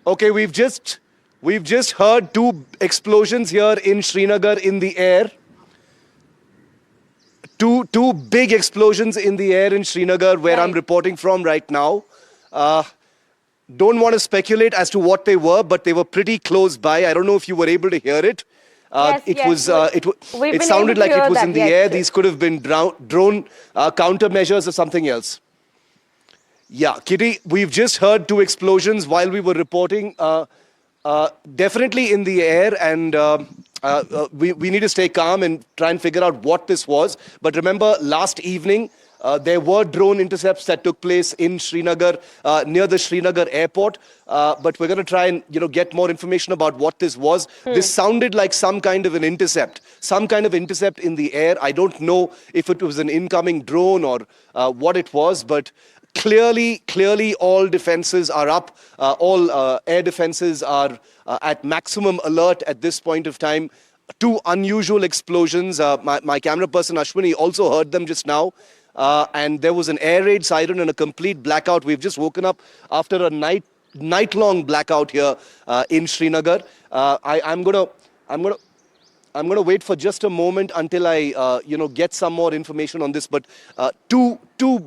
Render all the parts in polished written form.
Okay, we've just heard two explosions here in Srinagar in the air. Two big explosions in the air in Srinagar, where I'm reporting from right now. Don't want to speculate as to what they were, but they were pretty close by. I don't know if you were able to hear it. It sounded like it was in the air. These could have been drone countermeasures or something else. Yeah, Kitty, we've just heard two explosions while we were reporting. Definitely in the air, and we need to stay calm and try and figure out what this was. But remember, last evening, there were drone intercepts that took place in Srinagar, near the Srinagar airport. But we're going to try and get more information about what this was. This sounded like some kind of an intercept, in the air. I don't know if it was an incoming drone or what it was, but clearly all defenses are up. All air defenses are at maximum alert at this point of time. Two unusual explosions. My camera person Ashwini also heard them just now. And there was an air raid siren and a complete blackout. We've just woken up after a night-long blackout here in Srinagar. I'm gonna wait for just a moment until I get some more information on this. But two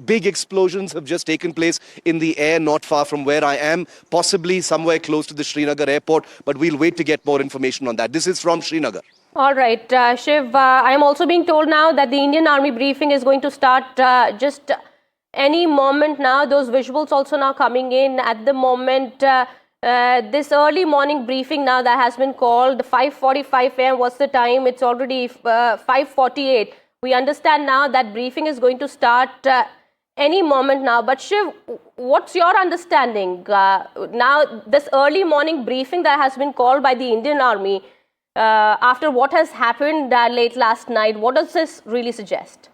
big explosions have just taken place in the air, not far from where I am, possibly somewhere close to the Srinagar airport. But we'll wait to get more information on that. This is from Srinagar. All right, Shiv, I am also being told now that the Indian Army briefing is going to start just any moment now. Those visuals also now coming in at the moment. This early morning briefing now that has been called, 5:45 a.m. What's the time? It's already 5:48. We understand now that briefing is going to start any moment now. But Shiv, what's your understanding? Now, this early morning briefing that has been called by the Indian Army, after what has happened late last night, what does this really suggest?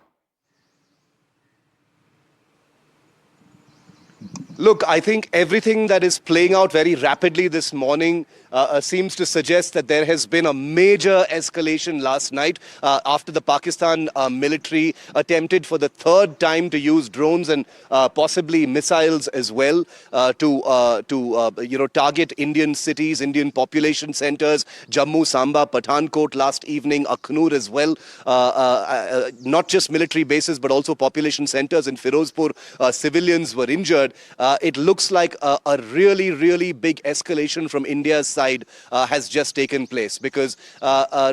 Look, I think everything that is playing out very rapidly this morning seems to suggest that there has been a major escalation last night after the Pakistan military attempted for the third time to use drones and possibly missiles as well to target Indian cities, Indian population centers, Jammu, Samba, Pathankot last evening, Akhnur as well. Not just military bases, but also population centers in Firozpur. Civilians were injured. It looks like a really big escalation from India's side has just taken place, because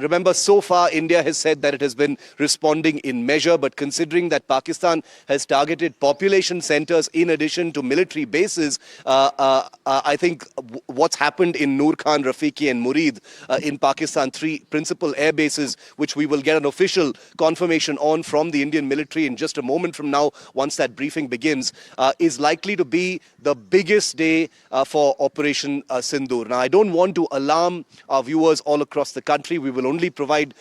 remember, so far India has said that it has been responding in measure, but considering that Pakistan has targeted population centers in addition to military bases, I think what's happened in Noor Khan, Rafiki and Murid in Pakistan, three principal air bases, which we will get an official confirmation on from the Indian military in just a moment from now, once that briefing begins, is likely to be the biggest day for Operation Sindoor. Now, I don't want to alarm our viewers all across the country. We will only provide,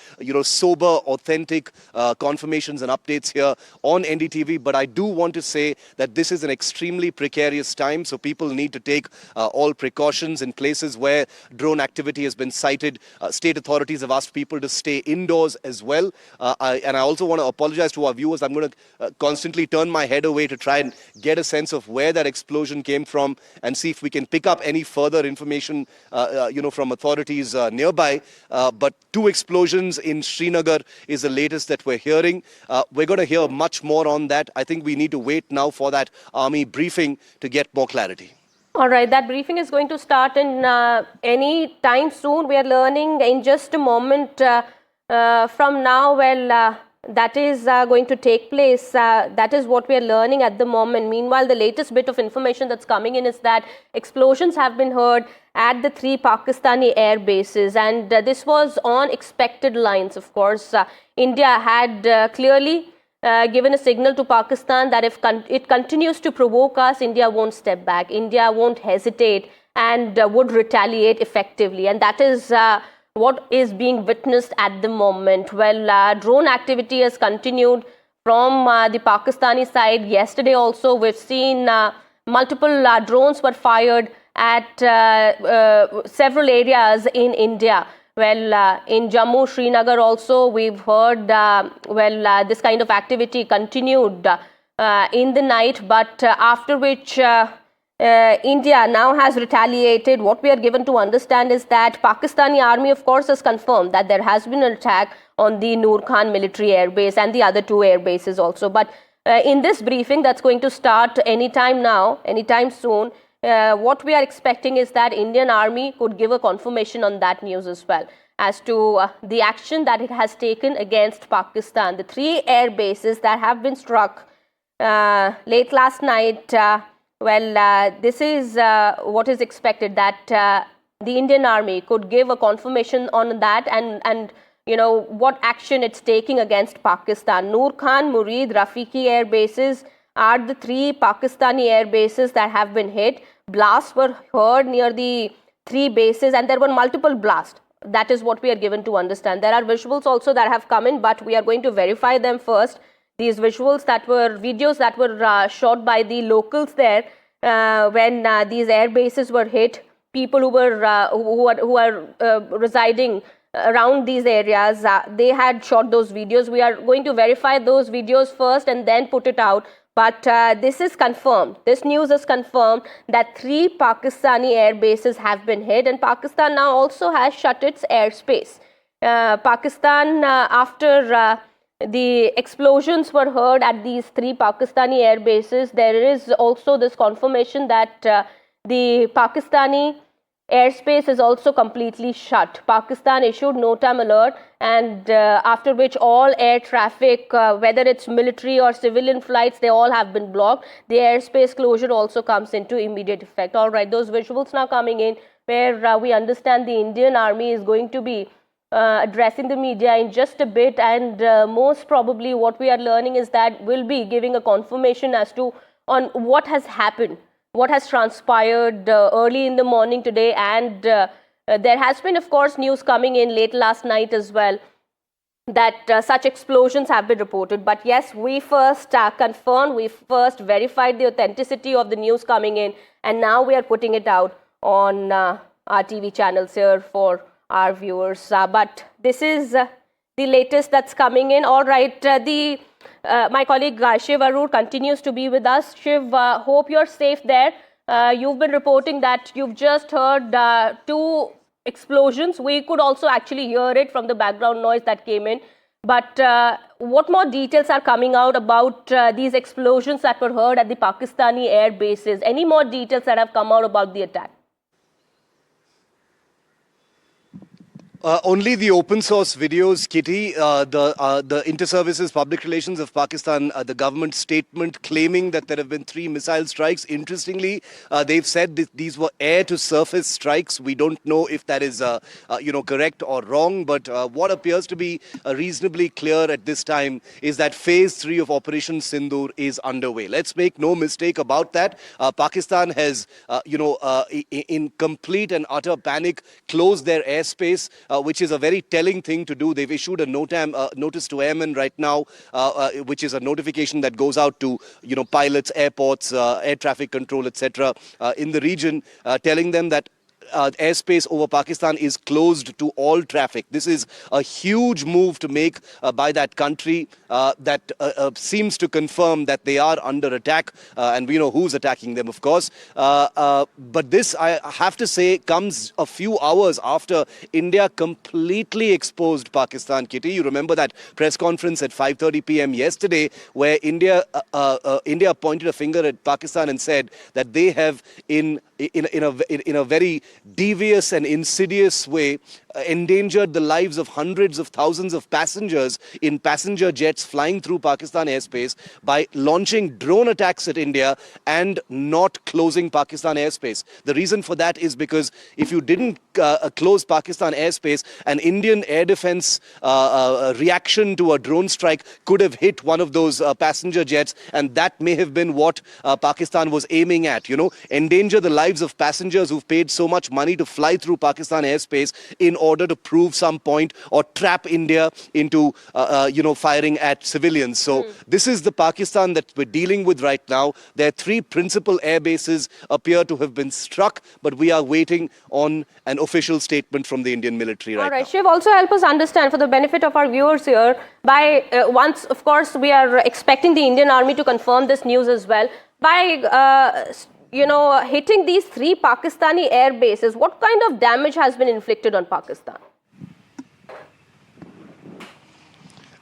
sober, authentic confirmations and updates here on NDTV. But I do want to say that this is an extremely precarious time, so people need to take all precautions in places where drone activity has been cited. State authorities have asked people to stay indoors as well. And I also want to apologize to our viewers. I'm going to constantly turn my head away to try and get a sense of where that explosion came from and see if we can pick up any further information from authorities nearby. But two explosions in Srinagar is the latest that we're hearing. We're going to hear much more on that. I think we need to wait now for that army briefing to get more clarity. All right, that briefing is going to start in any time soon. We are learning in just a moment from now. Well, that is going to take place. That is what we are learning at the moment. Meanwhile, the latest bit of information that's coming in is that explosions have been heard at the three Pakistani air bases, and this was on expected lines, of course. India had clearly given a signal to Pakistan that if it continues to provoke us, India won't step back. India won't hesitate and would retaliate effectively. And that is what is being witnessed at the moment. Well, drone activity has continued from the Pakistani side. Yesterday also, we've seen multiple drones were fired at several areas in India. Well, in Jammu, Srinagar also, we've heard, this kind of activity continued in the night, but after which India now has retaliated. What we are given to understand is that Pakistani army, of course, has confirmed that there has been an attack on the Noor Khan military air base and the other two air bases also. But in this briefing that's going to start anytime now, anytime soon, what we are expecting is that Indian army could give a confirmation on that news as well as to the action that it has taken against Pakistan. The 3 air bases that have been struck late last night, this is what is expected, that the Indian army could give a confirmation on that and you know what action it's taking against Pakistan. Noor Khan, Murid, Rafiki air bases are the 3 Pakistani air bases that have been hit. Blasts were heard near the 3 bases and there were multiple blasts. That is what we are given to understand. There are visuals also that have come in, but we are going to verify them first. These visuals that were videos that were shot by the locals there when these air bases were hit. People who are residing around these areas, they had shot those videos. We are going to verify those videos first and then put it out. But this is confirmed. This news is confirmed that 3 Pakistani air bases have been hit, and Pakistan now also has shut its airspace. Pakistan, after the explosions were heard at these 3 Pakistani air bases, there is also this confirmation that the Pakistani airspace is also completely shut. Pakistan issued no-time alert, and after which all air traffic, whether it's military or civilian flights, they all have been blocked. The airspace closure also comes into immediate effect. All right, those visuals now coming in where we understand the Indian army is going to be addressing the media in just a bit, and most probably what we are learning is that we'll be giving a confirmation as to on what has happened, what has transpired early in the morning today, and there has been, of course, news coming in late last night as well that such explosions have been reported. But yes, we first confirmed, we first verified the authenticity of the news coming in, and now we are putting it out on our TV channels here for our viewers. But this is the latest that's coming in. All right, my colleague Shiv Arur continues to be with us. Shiv, hope you're safe there. You've been reporting that you've just heard 2 explosions. We could also actually hear it from the background noise that came in. But what more details are coming out about these explosions that were heard at the Pakistani air bases? Any more details that have come out about the attack? Only the open source videos, Kitty. The Inter-Services Public Relations of Pakistan, the government statement claiming that there have been 3 missile strikes. Interestingly, they've said that these were air-to-surface strikes. We don't know if that is, correct or wrong. But what appears to be reasonably clear at this time is that Phase 3 of Operation Sindoor is underway. Let's make no mistake about that. Pakistan has, in complete and utter panic, closed their airspace. Which is a very telling thing to do. They've issued a notice to airmen right now, which is a notification that goes out to pilots, airports, air traffic control, etc. In the region, telling them that airspace over Pakistan is closed to all traffic. This is a huge move to make by that country that seems to confirm that they are under attack, and we know who's attacking them, of course. But this, I have to say, comes a few hours after India completely exposed Pakistan, Kitty. You remember that press conference at 5:30 p.m. yesterday where India pointed a finger at Pakistan and said that they have in a very devious and insidious way endangered the lives of hundreds of thousands of passengers in passenger jets flying through Pakistan airspace by launching drone attacks at India and not closing Pakistan airspace. The reason for that is because if you didn't close Pakistan airspace, an Indian air defense reaction to a drone strike could have hit one of those passenger jets, and that may have been what Pakistan was aiming at, endanger the lives of passengers who've paid so much money to fly through Pakistan airspace in order to prove some point or trap India into, firing at civilians. So this is the Pakistan that we're dealing with right now. Their 3 principal air bases appear to have been struck, but we are waiting on an official statement from the Indian military right now. All right, Shiv, also help us understand for the benefit of our viewers here, by once, of course, we are expecting the Indian army to confirm this news as well. By hitting these 3 Pakistani air bases, what kind of damage has been inflicted on Pakistan?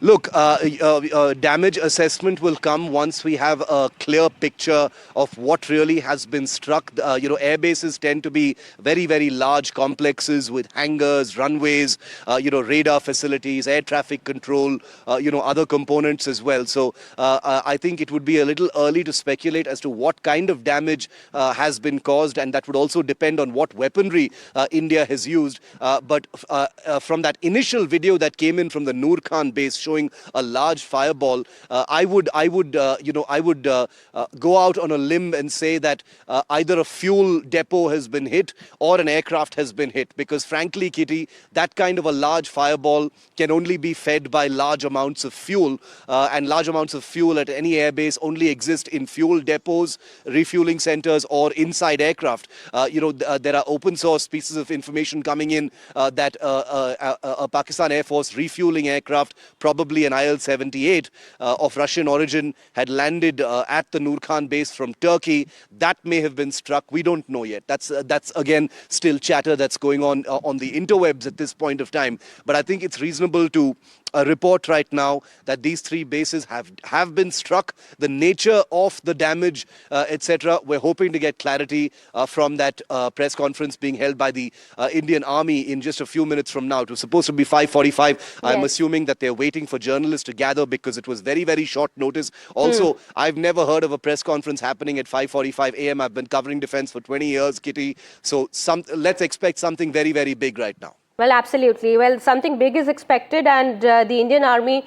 Look, damage assessment will come once we have a clear picture of what really has been struck. Air bases tend to be very, very large complexes with hangars, runways, radar facilities, air traffic control, other components as well. So I think it would be a little early to speculate as to what kind of damage has been caused, and that would also depend on what weaponry India has used. But from that initial video that came in from the Noor Khan base showing a large fireball, I would go out on a limb and say that either a fuel depot has been hit or an aircraft has been hit, because frankly, Kitty, that kind of a large fireball can only be fed by large amounts of fuel, and large amounts of fuel at any airbase only exist in fuel depots, refueling centers, or inside aircraft. There are open source pieces of information coming in that a Pakistan Air Force refueling aircraft, probably an IL-78 of Russian origin, had landed at the Noor Khan base from Turkey. That may have been struck. We don't know yet. That's again still chatter that's going on the interwebs at this point of time. But I think it's reasonable to report right now that these 3 bases have been struck. The nature of the damage, etc. We're hoping to get clarity from that press conference being held by the Indian Army in just a few minutes from now. It was supposed to be 5:45. Yes. I'm assuming that they're waiting for journalists to gather because it was very, very short notice. Also, I've never heard of a press conference happening at 5:45 a.m. I've been covering defense for 20 years, Kitty. So let's expect something very, very big right now. Well, absolutely. Well, something big is expected, and the Indian Army,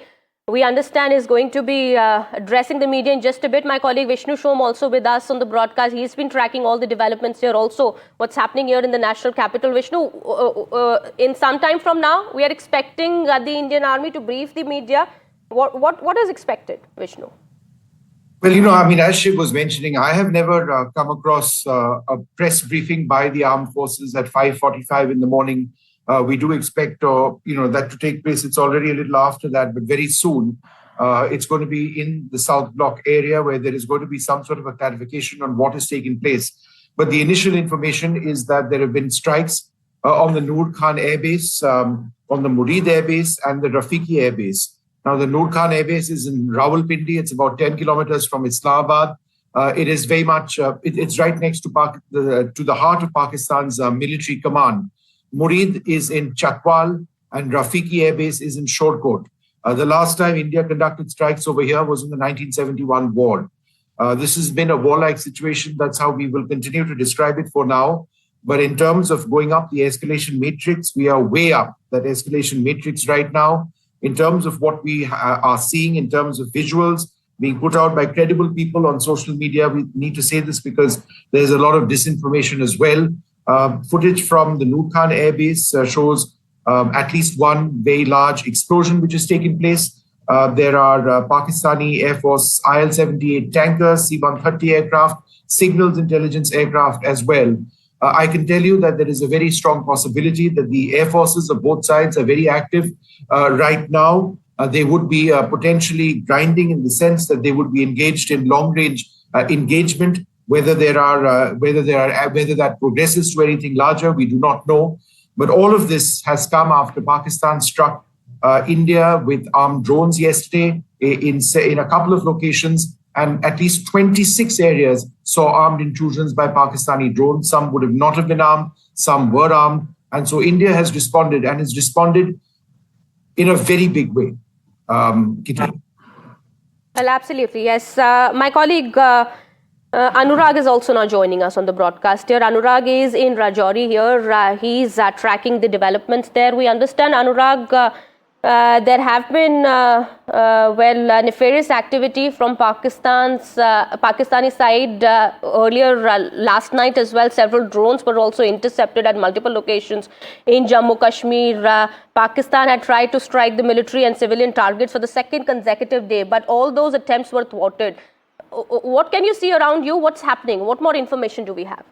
we understand, is going to be addressing the media in just a bit. My colleague Vishnu Shom also with us on the broadcast. He's been tracking all the developments here, also what's happening here in the national capital. Vishnu, in some time from now, we are expecting the Indian Army to brief the media. What is expected, Vishnu? Well, as Shiv was mentioning, I have never come across a press briefing by the armed forces at 5:45 in the morning. We do expect, that to take place. It's already a little after that, but very soon it's going to be in the South Block area where there is going to be some sort of a clarification on what is taking place. But the initial information is that there have been strikes on the Noor Khan Air Base, on the Murid Air Base, and the Rafiki Air Base. Now, the Noor Khan Air Base is in Rawalpindi. It's about 10 kilometers from Islamabad. It is very much, it's right next to the heart of Pakistan's military command. Murid is in Chakwal and Rafiki Air Base is in Shorkot. The last time India conducted strikes over here was in the 1971 war. This has been a warlike situation. That's how we will continue to describe it for now. But in terms of going up the escalation matrix, we are way up that escalation matrix right now. In terms of what we are seeing, in terms of visuals being put out by credible people on social media, we need to say this because there's a lot of disinformation as well. Footage from the Noor Khan Air Base shows at least one very large explosion which has taken place. There are Pakistani Air Force IL-78 tankers, C-130 aircraft, signals intelligence aircraft as well. I can tell you that there is a very strong possibility that the air forces of both sides are very active right now. They would be potentially grinding in the sense that they would be engaged in long-range engagement. Whether that progresses to anything larger, we do not know. But all of this has come after Pakistan struck India with armed drones yesterday in a couple of locations, and at least 26 areas saw armed intrusions by Pakistani drones. Some would have not have been armed, some were armed. And so India has responded, and has responded in a very big way. Kitty. Well, absolutely, yes. My colleague Anurag is also now joining us on the broadcast here. Anurag is in Rajouri here. He's tracking the developments there. We understand, Anurag, there have been nefarious activity from Pakistani side earlier last night as well. Several drones were also intercepted at multiple locations in Jammu, Kashmir. Pakistan had tried to strike the military and civilian targets for the second consecutive day, but all those attempts were thwarted. What can you see around you? What's happening? What more information do we have?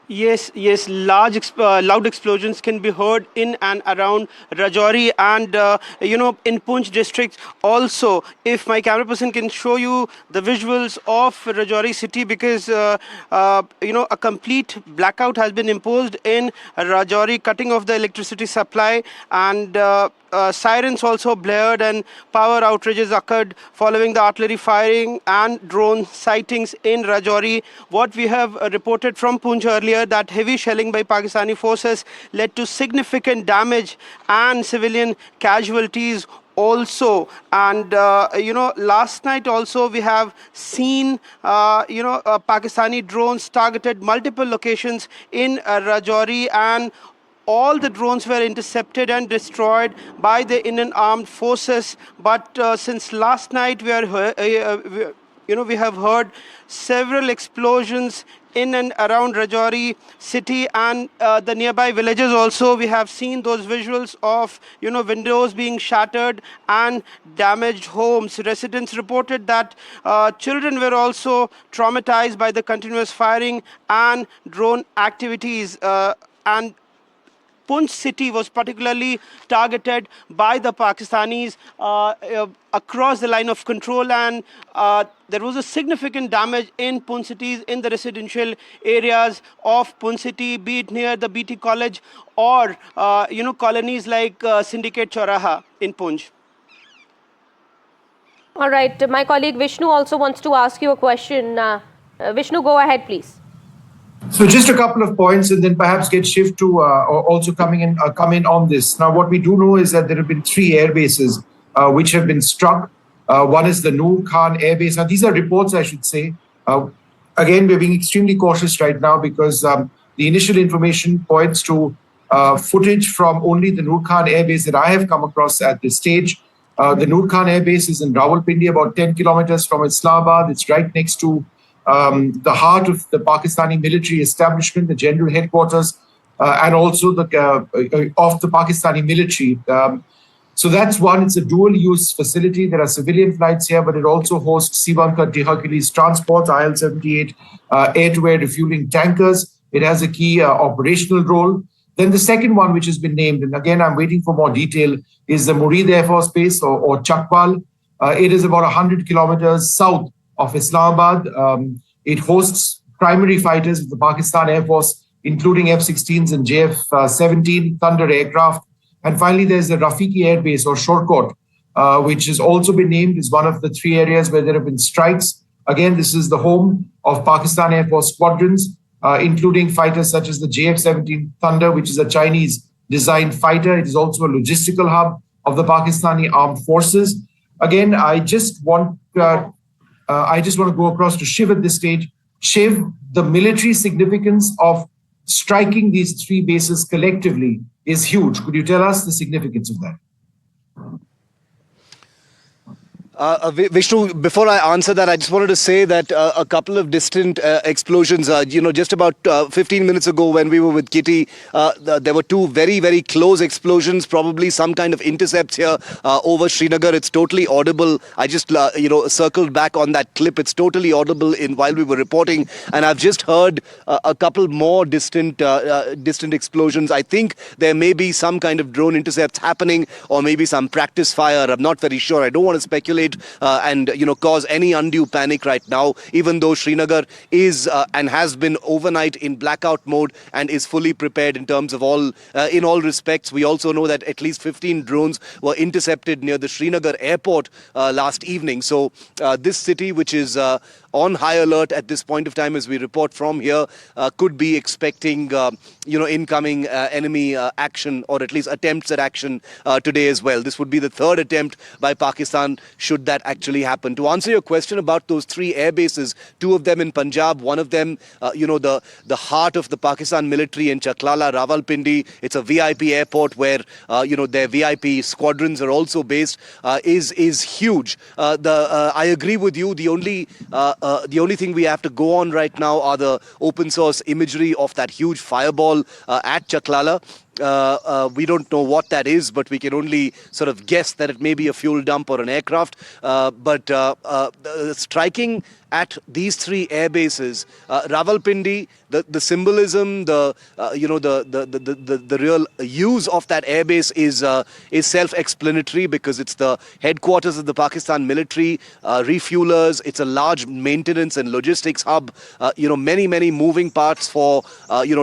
Yes, yes, loud explosions can be heard in and around Rajouri and, in Poonch district. Also, if my camera person can show you the visuals of Rajouri city, because, a complete blackout has been imposed in Rajouri, cutting off the electricity supply, and sirens also blared and power outages occurred following the artillery firing and drone sightings in Rajouri. What we have reported from Poonch earlier, that heavy shelling by Pakistani forces led to significant damage and civilian casualties also. And last night also we have seen Pakistani drones targeted multiple locations in Rajouri, and all the drones were intercepted and destroyed by the Indian armed forces. But since last night, we have heard several explosions in and around Rajouri city and the nearby villages. Also, we have seen those visuals of windows being shattered and damaged homes. Residents reported that children were also traumatized by the continuous firing and drone activities. And Punch city was particularly targeted by the Pakistanis across the line of control, and there was a significant damage in Punch cities, in the residential areas of Punch city, be it near the BT College or colonies like Syndicate Choraha in Punch. All right, my colleague Vishnu also wants to ask you a question. Vishnu, go ahead, please. So just a couple of points, and then perhaps get Shiv to also come in on this. Now, what we do know is that there have been 3 air bases which have been struck. One is the Noor Khan Air Base. Now, these are reports, I should say. Again, we're being extremely cautious right now because the initial information points to footage from only the Noor Khan Air Base that I have come across at this stage. The Noor Khan Air Base is in Rawalpindi, about 10 kilometers from Islamabad. It's right next to the heart of the Pakistani military establishment, the general headquarters, and also of the Pakistani military. So that's one. It's a dual-use facility. There are civilian flights here, but it also hosts C-130 Hercules transports, IL-78 air-to-air refueling tankers. It has a key operational role. Then the second one, which has been named, and again, I'm waiting for more detail, is the Murid Air Force Base or Chakwal. It is about 100 kilometers south of Islamabad. It hosts primary fighters of the Pakistan Air Force, including F-16s and JF-17 Thunder aircraft. And finally, there's the Rafiki Air Base or Shorkot, which has also been named as one of the 3 areas where there have been strikes. Again, this is the home of Pakistan Air Force squadrons, including fighters such as the JF-17 Thunder, which is a Chinese-designed fighter. It is also a logistical hub of the Pakistani armed forces. Again, I just want to go across to Shiv at this stage. Shiv, the military significance of striking these 3 bases collectively is huge. Could you tell us the significance of that? Vishnu, before I answer that, I just wanted to say that a couple of distant explosions, just about 15 minutes ago when we were with Kitty, there were 2 very, very close explosions, probably some kind of intercepts here over Srinagar. It's totally audible. I just, circled back on that clip. It's totally audible while we were reporting. And I've just heard a couple more distant explosions. I think there may be some kind of drone intercepts happening, or maybe some practice fire. I'm not very sure. I don't want to speculate and cause any undue panic right now, even though Srinagar is and has been overnight in blackout mode and is fully prepared in terms of in all respects. We also know that at least 15 drones were intercepted near the Srinagar airport last evening. So this city, which is on high alert at this point of time as we report from here, could be expecting incoming enemy action, or at least attempts at action today as well. This would be the 3rd attempt by Pakistan should that actually happen. To answer your question about those 3 air bases, 2 of them in Punjab, one of them, the heart of the Pakistan military in Chaklala, Rawalpindi. It's a VIP airport where, their VIP squadrons are also based, is huge. I agree with you. The only thing we have to go on right now are the open source imagery of that huge fireball at Chaklala. We don't know what that is, but we can only sort of guess that it may be a fuel dump or an aircraft. But striking at these three air bases, Rawalpindi, the symbolism, the real use of that air base is self-explanatory, because it's the headquarters of the Pakistan military, refuelers. It's a large maintenance and logistics hub. Many moving parts for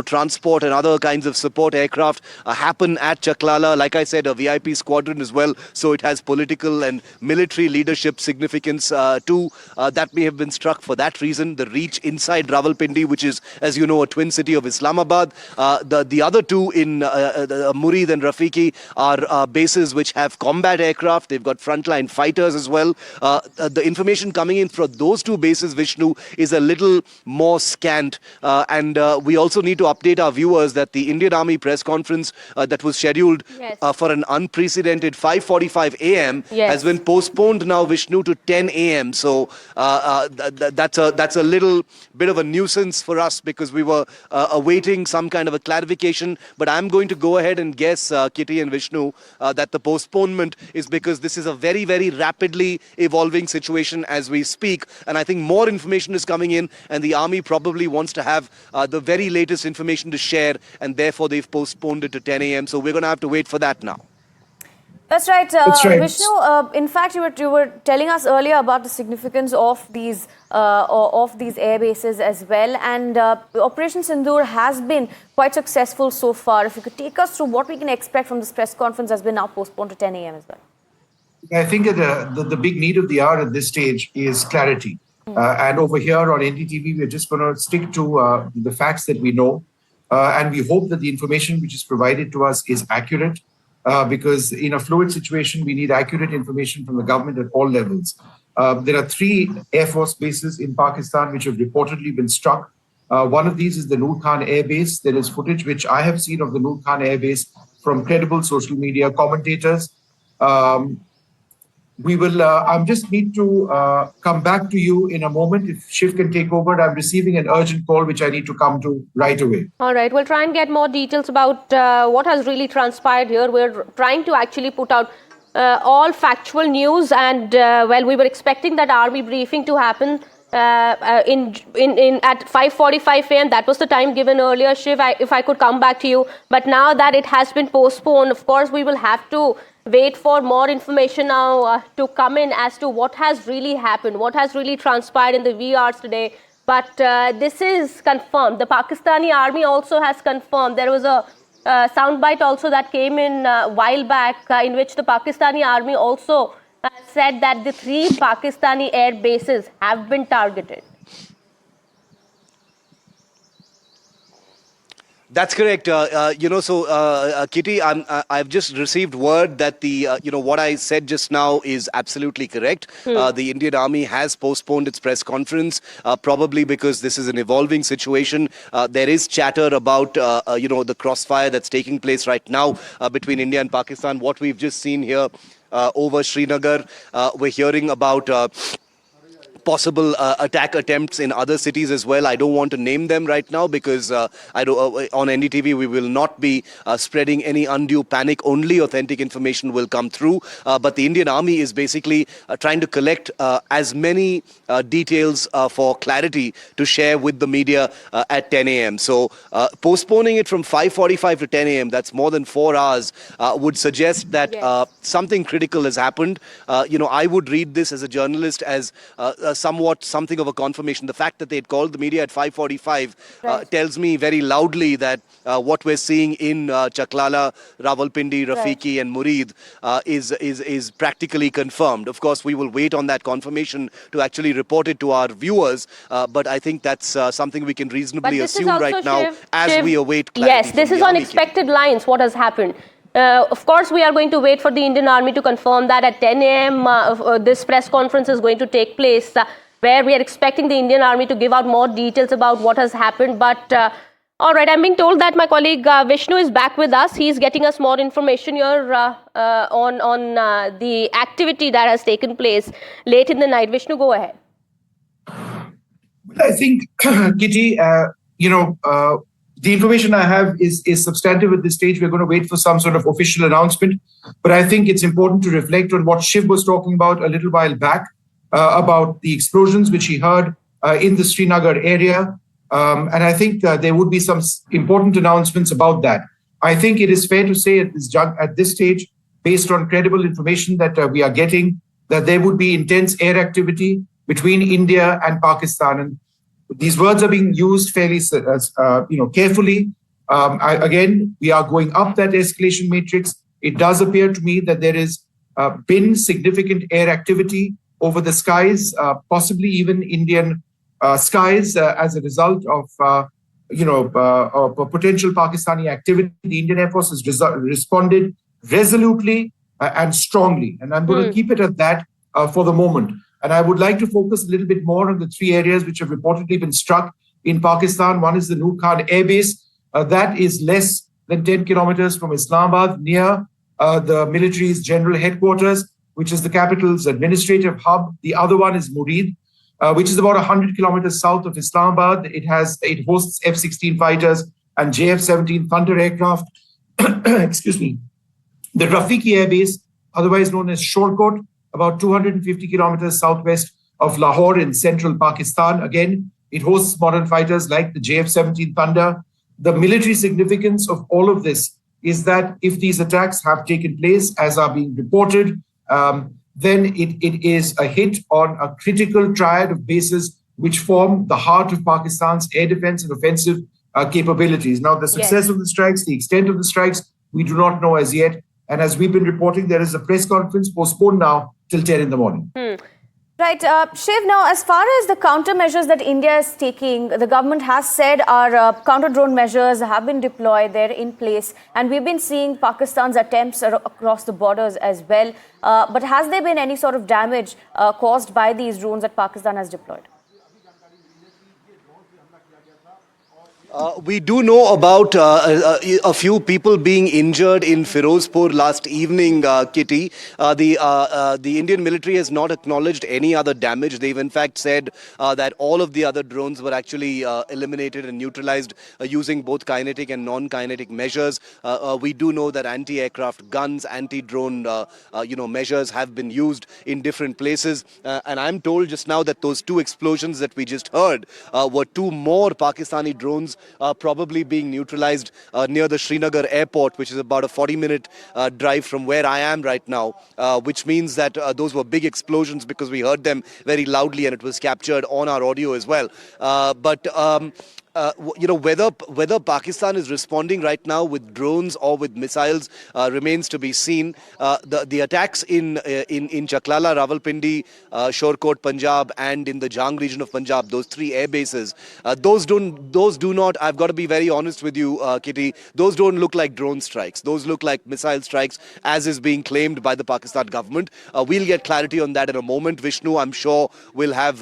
transport and other kinds of support aircraft happen at Chaklala. Like I said, a VIP squadron as well, so it has political and military leadership significance too. That may have been struck for that reason. The reach inside Rawalpindi, which is, as you know, a twin city of Islamabad. The other two in Murid and Rafiki are bases which have combat aircraft. They've got frontline fighters as well. The information coming in from those two bases, Vishnu, is a little more scant. And we also need to update our viewers that the Indian Army press conference that was scheduled for an unprecedented 5:45 a.m. has been postponed now, Vishnu, to 10 a.m. So that's a little bit of a nuisance for us, because we were awaiting some kind of a clarification. But I'm going to go ahead and guess, Kitty and Vishnu, that the postponement is because this is a very, very rapidly evolving situation as we speak. And I think more information is coming in, and the army probably wants to have the very latest information to share, and therefore they've postponed it to 10 a.m. So we're going to have to wait for that now. That's right. That's right. Vishnu, in fact, you were telling us earlier about the significance of these air bases as well. And Operation Sindoor has been quite successful so far. If you could take us through what we can expect from this press conference has been now postponed to 10 a.m. as well. I think that the big need of the hour at this stage is clarity. And over here on NDTV, we're just going to stick to the facts that we know. And we hope that the information which is provided to us is accurate. Because in a fluid situation, we need accurate information from the government at all levels. There are 3 Air Force bases in Pakistan which have reportedly been struck. One of these is the Noor Khan Air Base. There is footage which I have seen of the Noor Khan Air Base from credible social media commentators. We will. I just need to come back to you in a moment. If Shiv can take over, I'm receiving an urgent call which I need to come to right away. All right, we'll try and get more details about what has really transpired here. We're trying to actually put out all factual news, and we were expecting that army briefing to happen at 5:45 a.m. That was the time given earlier. Shiv, if I could come back to you, but now that it has been postponed, of course, we will have to wait for more information now to come in as to what has really happened, what has really transpired in the wee hours today. But this is confirmed. The Pakistani army also has confirmed. There was a soundbite also that came in a while back in which the Pakistani army also said that the 3 Pakistani air bases have been targeted. That's correct. Kitty, I've just received word that the what I said just now is absolutely correct. The Indian Army has postponed its press conference, probably because this is an evolving situation. There is chatter about the crossfire that's taking place right now between India and Pakistan. What we've just seen here over Srinagar, we're hearing about possible attack attempts in other cities as well. I don't want to name them right now because on NDTV we will not be spreading any undue panic. Only authentic information will come through. But the Indian Army is basically trying to collect as many details for clarity to share with the media at 10 a.m. So postponing it from 5:45 to 10 a.m., that's more than 4 hours, would suggest that something critical has happened. I would read this as a journalist as somewhat something of a confirmation. The fact that they had called the media at 5:45 tells me very loudly that what we're seeing in Chaklala, Rawalpindi, Rafiki and Murid is practically confirmed. Of course, we will wait on that confirmation to actually report it to our viewers, but I think that's something we can reasonably assume right now as we await clarity. Yes, this is on expected lines, what has happened. Of course, we are going to wait for the Indian Army to confirm that at 10 a.m. This press conference is going to take place, where we are expecting the Indian Army to give out more details about what has happened. But all right, I'm being told that my colleague Vishnu is back with us. He's getting us more information here on the activity that has taken place late in the night. Vishnu, go ahead. I think, Kitty, The information I have is substantive at this stage. We're going to wait for some sort of official announcement. But I think it's important to reflect on what Shiv was talking about a little while back, about the explosions which he heard in the Srinagar area. And I think there would be some important announcements about that. I think it is fair to say at this stage, based on credible information that we are getting, that there would be intense air activity between India and Pakistan. And these words are being used fairly, carefully. Again, we are going up that escalation matrix. It does appear to me that there is been significant air activity over the skies, possibly even Indian skies, as a result of potential Pakistani activity. The Indian Air Force has responded resolutely and strongly, and I'm going to keep it at that for the moment. And I would like to focus a little bit more on the three areas which have reportedly been struck in Pakistan. One is the Noor Khan Air Base. That is less than 10 kilometers from Islamabad, near the military's general headquarters, which is the capital's administrative hub. The other one is Murid, which is about 100 kilometers south of Islamabad. It hosts F-16 fighters and JF-17 Thunder aircraft. Excuse me. The Rafiki Air Base, otherwise known as Shorkot, about 250 kilometers southwest of Lahore in central Pakistan. Again, it hosts modern fighters like the JF-17 Thunder. The military significance of all of this is that if these attacks have taken place, as are being reported, then it is a hit on a critical triad of bases which form the heart of Pakistan's air defense and offensive capabilities. Now, the success of the strikes, the extent of the strikes, we do not know as yet. And as we've been reporting, there is a press conference postponed now till 10 in the morning. Right. Shiv, now, as far as the countermeasures that India is taking, the government has said our counter-drone measures have been deployed, they're in place. And we've been seeing Pakistan's attempts across the borders as well. But has there been any sort of damage caused by these drones that Pakistan has deployed? We do know about a few people being injured in Firozpur last evening, Kitty. The Indian military has not acknowledged any other damage. They've in fact said that all of the other drones were actually eliminated and neutralized using both kinetic and non-kinetic measures. We do know that anti-aircraft guns, anti-drone measures have been used in different places. And I'm told just now that those two explosions that we just heard were two more Pakistani drones probably being neutralized near the Srinagar airport, which is about a 40-minute drive from where I am right now, which means that those were big explosions because we heard them very loudly and it was captured on our audio as well. Whether Pakistan is responding right now with drones or with missiles remains to be seen. The attacks in Chaklala, Rawalpindi, Shorkot, Punjab, and in the Jang region of Punjab, those three air bases, those do not. I've got to be very honest with you, Kitty. Those don't look like drone strikes. Those look like missile strikes, as is being claimed by the Pakistan government. We'll get clarity on that in a moment. Vishnu, I'm sure, will have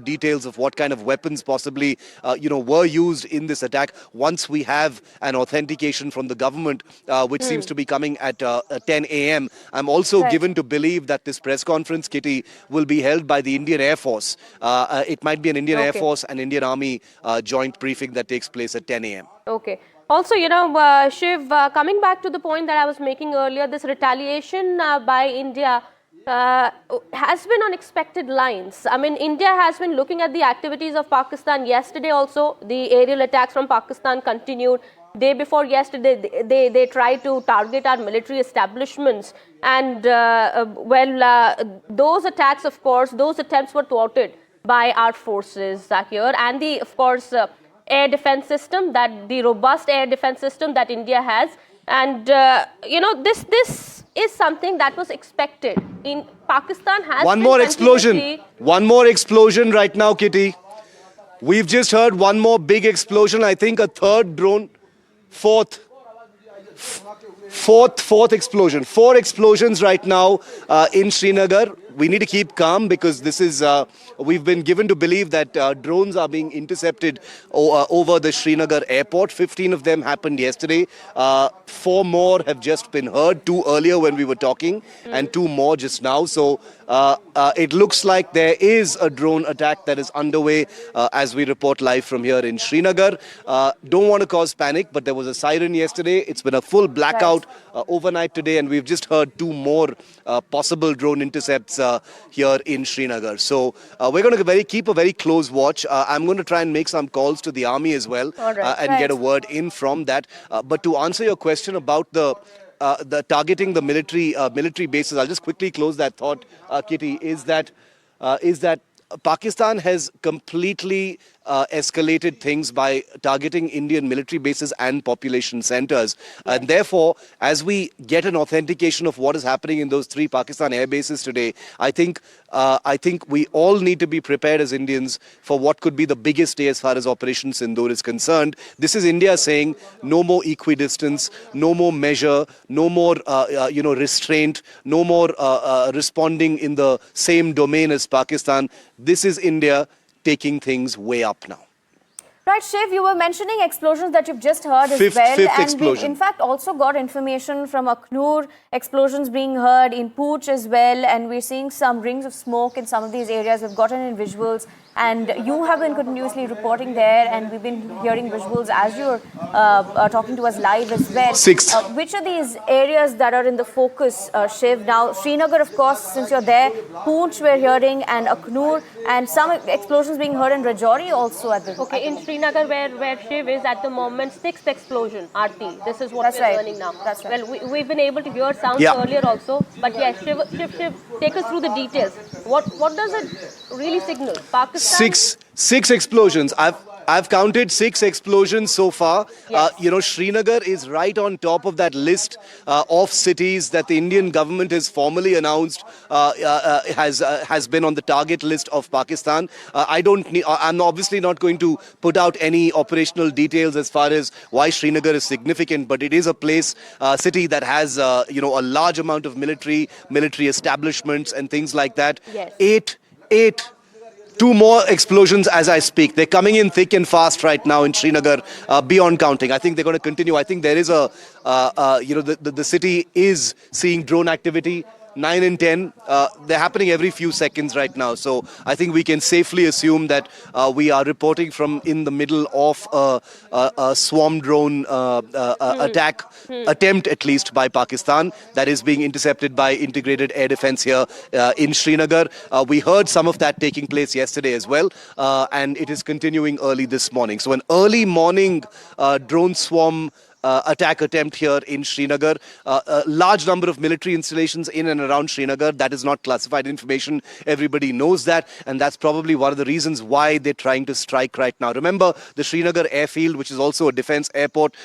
details of what kind of weapons possibly were used in this attack once we have an authentication from the government, which seems to be coming at 10 a.m. I'm also given to believe that this press conference, Kitty, will be held by the Indian Air Force. It might be an Indian Air Force and Indian Army joint briefing that takes place at 10 a.m. Okay. Also, Shiv, coming back to the point that I was making earlier, this retaliation by India has been on expected lines. I mean, India has been looking at the activities of Pakistan. Yesterday also, the aerial attacks from Pakistan continued. Day before yesterday, they tried to target our military establishments. And, those attacks, of course, those attempts were thwarted by our forces here. And the, of course, air defense system, the robust air defense system that India has. And, this is something that was expected. In Pakistan has one more explosion right now, Kitty. We've just heard one more big explosion. I think a third drone, fourth explosion. 4 explosions right now in Srinagar. we need to keep calm because this is, we've been given to believe that drones are being intercepted over the Srinagar airport. 15 of them happened yesterday. 4 more have just been heard, 2 earlier when we were talking, and 2 more just now. So it looks like there is a drone attack that is underway as we report live from here in Srinagar. Don't want to cause panic, but there was a siren yesterday. It's been a full blackout overnight today, and we've just heard 2 more possible drone intercepts here in Srinagar. So we're going to keep a very close watch. I'm going to try and make some calls to the army as well and get a word in from that. But to answer your question about the targeting the military bases, I'll just quickly close that thought, Kitty, is that Pakistan has completely escalated things by targeting Indian military bases and population centers. And therefore, as we get an authentication of what is happening in those 3 Pakistan air bases today, I think we all need to be prepared as Indians for what could be the biggest day as far as Operation Sindoor is concerned. This is India saying no more equidistance, no more measure, no more restraint, no more responding in the same domain as Pakistan. This is India taking things way up now. Right, Shiv, you were mentioning explosions that you've just heard as well. Fifth and explosion. we, in fact, also got information from Akhnur, explosions being heard in Pooch as well, and we're seeing some rings of smoke in some of these areas. We've gotten in visuals, and you have been continuously reporting there, and we've been hearing visuals as you're talking to us live as well. 6. Which are these areas that are in the focus, Shiv? Now, Srinagar, of course, since you're there, Pooch we're hearing, and Akhnur, and some explosions being heard in Rajouri also at the... Okay, in Srinagar, where Shiv is at the moment, 6th explosion, Aarti. This is what That's we're right. learning now. That's right. Well, we've been able to hear sounds earlier also, but yes, Shiv, take us through the details. What does it really signal? Pakistan? 6 explosions. I've counted 6 explosions so far. Yes. Srinagar is right on top of that list of cities that the Indian government has formally announced has been on the target list of Pakistan. I'm obviously not going to put out any operational details as far as why Srinagar is significant, but it is a place, city that has a large amount of military establishments and things like that. Yes. 2 more explosions as I speak. They're coming in thick and fast right now in Srinagar, beyond counting. I think they're going to continue. I think there is the city is seeing drone activity. 9 and 10, they're happening every few seconds right now. So I think we can safely assume that we are reporting from in the middle of a swarm drone attack attempt, at least by Pakistan, that is being intercepted by integrated air defense here in Srinagar. We heard some of that taking place yesterday as well, and it is continuing early this morning. So an early morning drone swarm attack attempt here in Srinagar. A large number of military installations in and around Srinagar. That is not classified information. Everybody knows that, and that's probably one of the reasons why they're trying to strike right now. Remember, the Srinagar airfield, which is also a defense airport,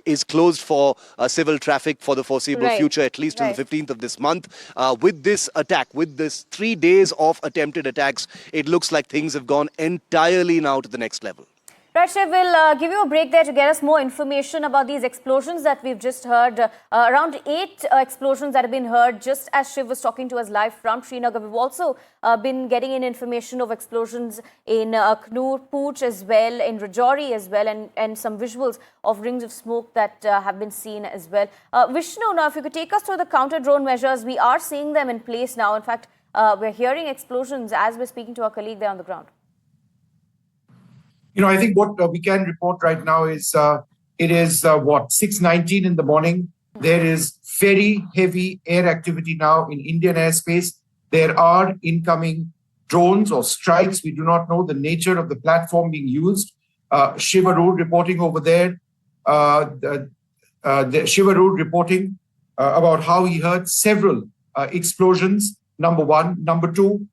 is closed for civil traffic for the foreseeable future, at least till the 15th of this month. With this attack, with this 3 days of attempted attacks, it looks like things have gone entirely now to the next level. Right, Shiv, we'll give you a break there to get us more information about these explosions that we've just heard. Around 8 explosions that have been heard just as Shiv was talking to us live from Srinagar. We've also been getting in information of explosions in Akhnur, Pooch as well, in Rajouri as well, and some visuals of rings of smoke that have been seen as well. Vishnu, now if you could take us through the counter-drone measures. We are seeing them in place now. In fact, we're hearing explosions as we're speaking to our colleague there on the ground. I think what we can report right now is it is 6:19 in the morning. There is very heavy air activity now in Indian airspace. There are incoming drones or strikes. We do not know the nature of the platform being used. Shivarur reporting over there. The Shivarur reporting about how he heard several explosions. Number 1. Number 2,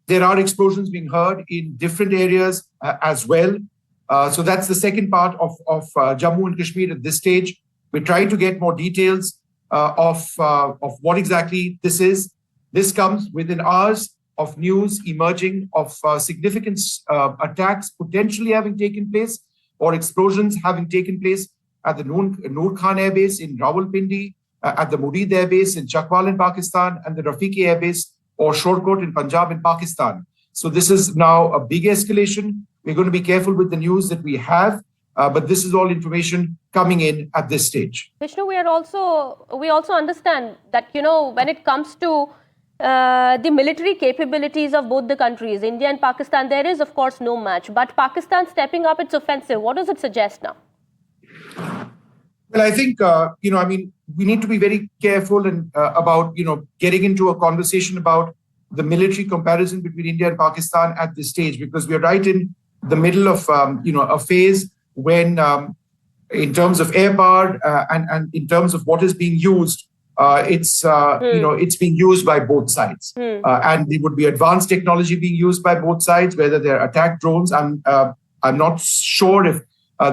there are explosions being heard in different areas as well. So that's the second part of Jammu and Kashmir at this stage. We're trying to get more details of what exactly this is. This comes within hours of news emerging of significant attacks potentially having taken place or explosions having taken place at the Noor Khan Air Base in Rawalpindi, at the Murid Air Base in Chakwal in Pakistan and the Rafiki Air Base or Shorkot in Punjab in Pakistan. So this is now a big escalation. We're going to be careful with the news that we have, but this is all information coming in at this stage. Vishnu, we also understand that, when it comes to the military capabilities of both the countries, India and Pakistan, there is of course no match. But Pakistan stepping up its offensive, what does it suggest now? Well, I think, we need to be very careful and about, getting into a conversation about the military comparison between India and Pakistan at this stage, because we are right in the middle of, a phase when, in terms of air power and in terms of what is being used, it's being used by both sides. And there would be advanced technology being used by both sides, whether they're attack drones. I'm not sure if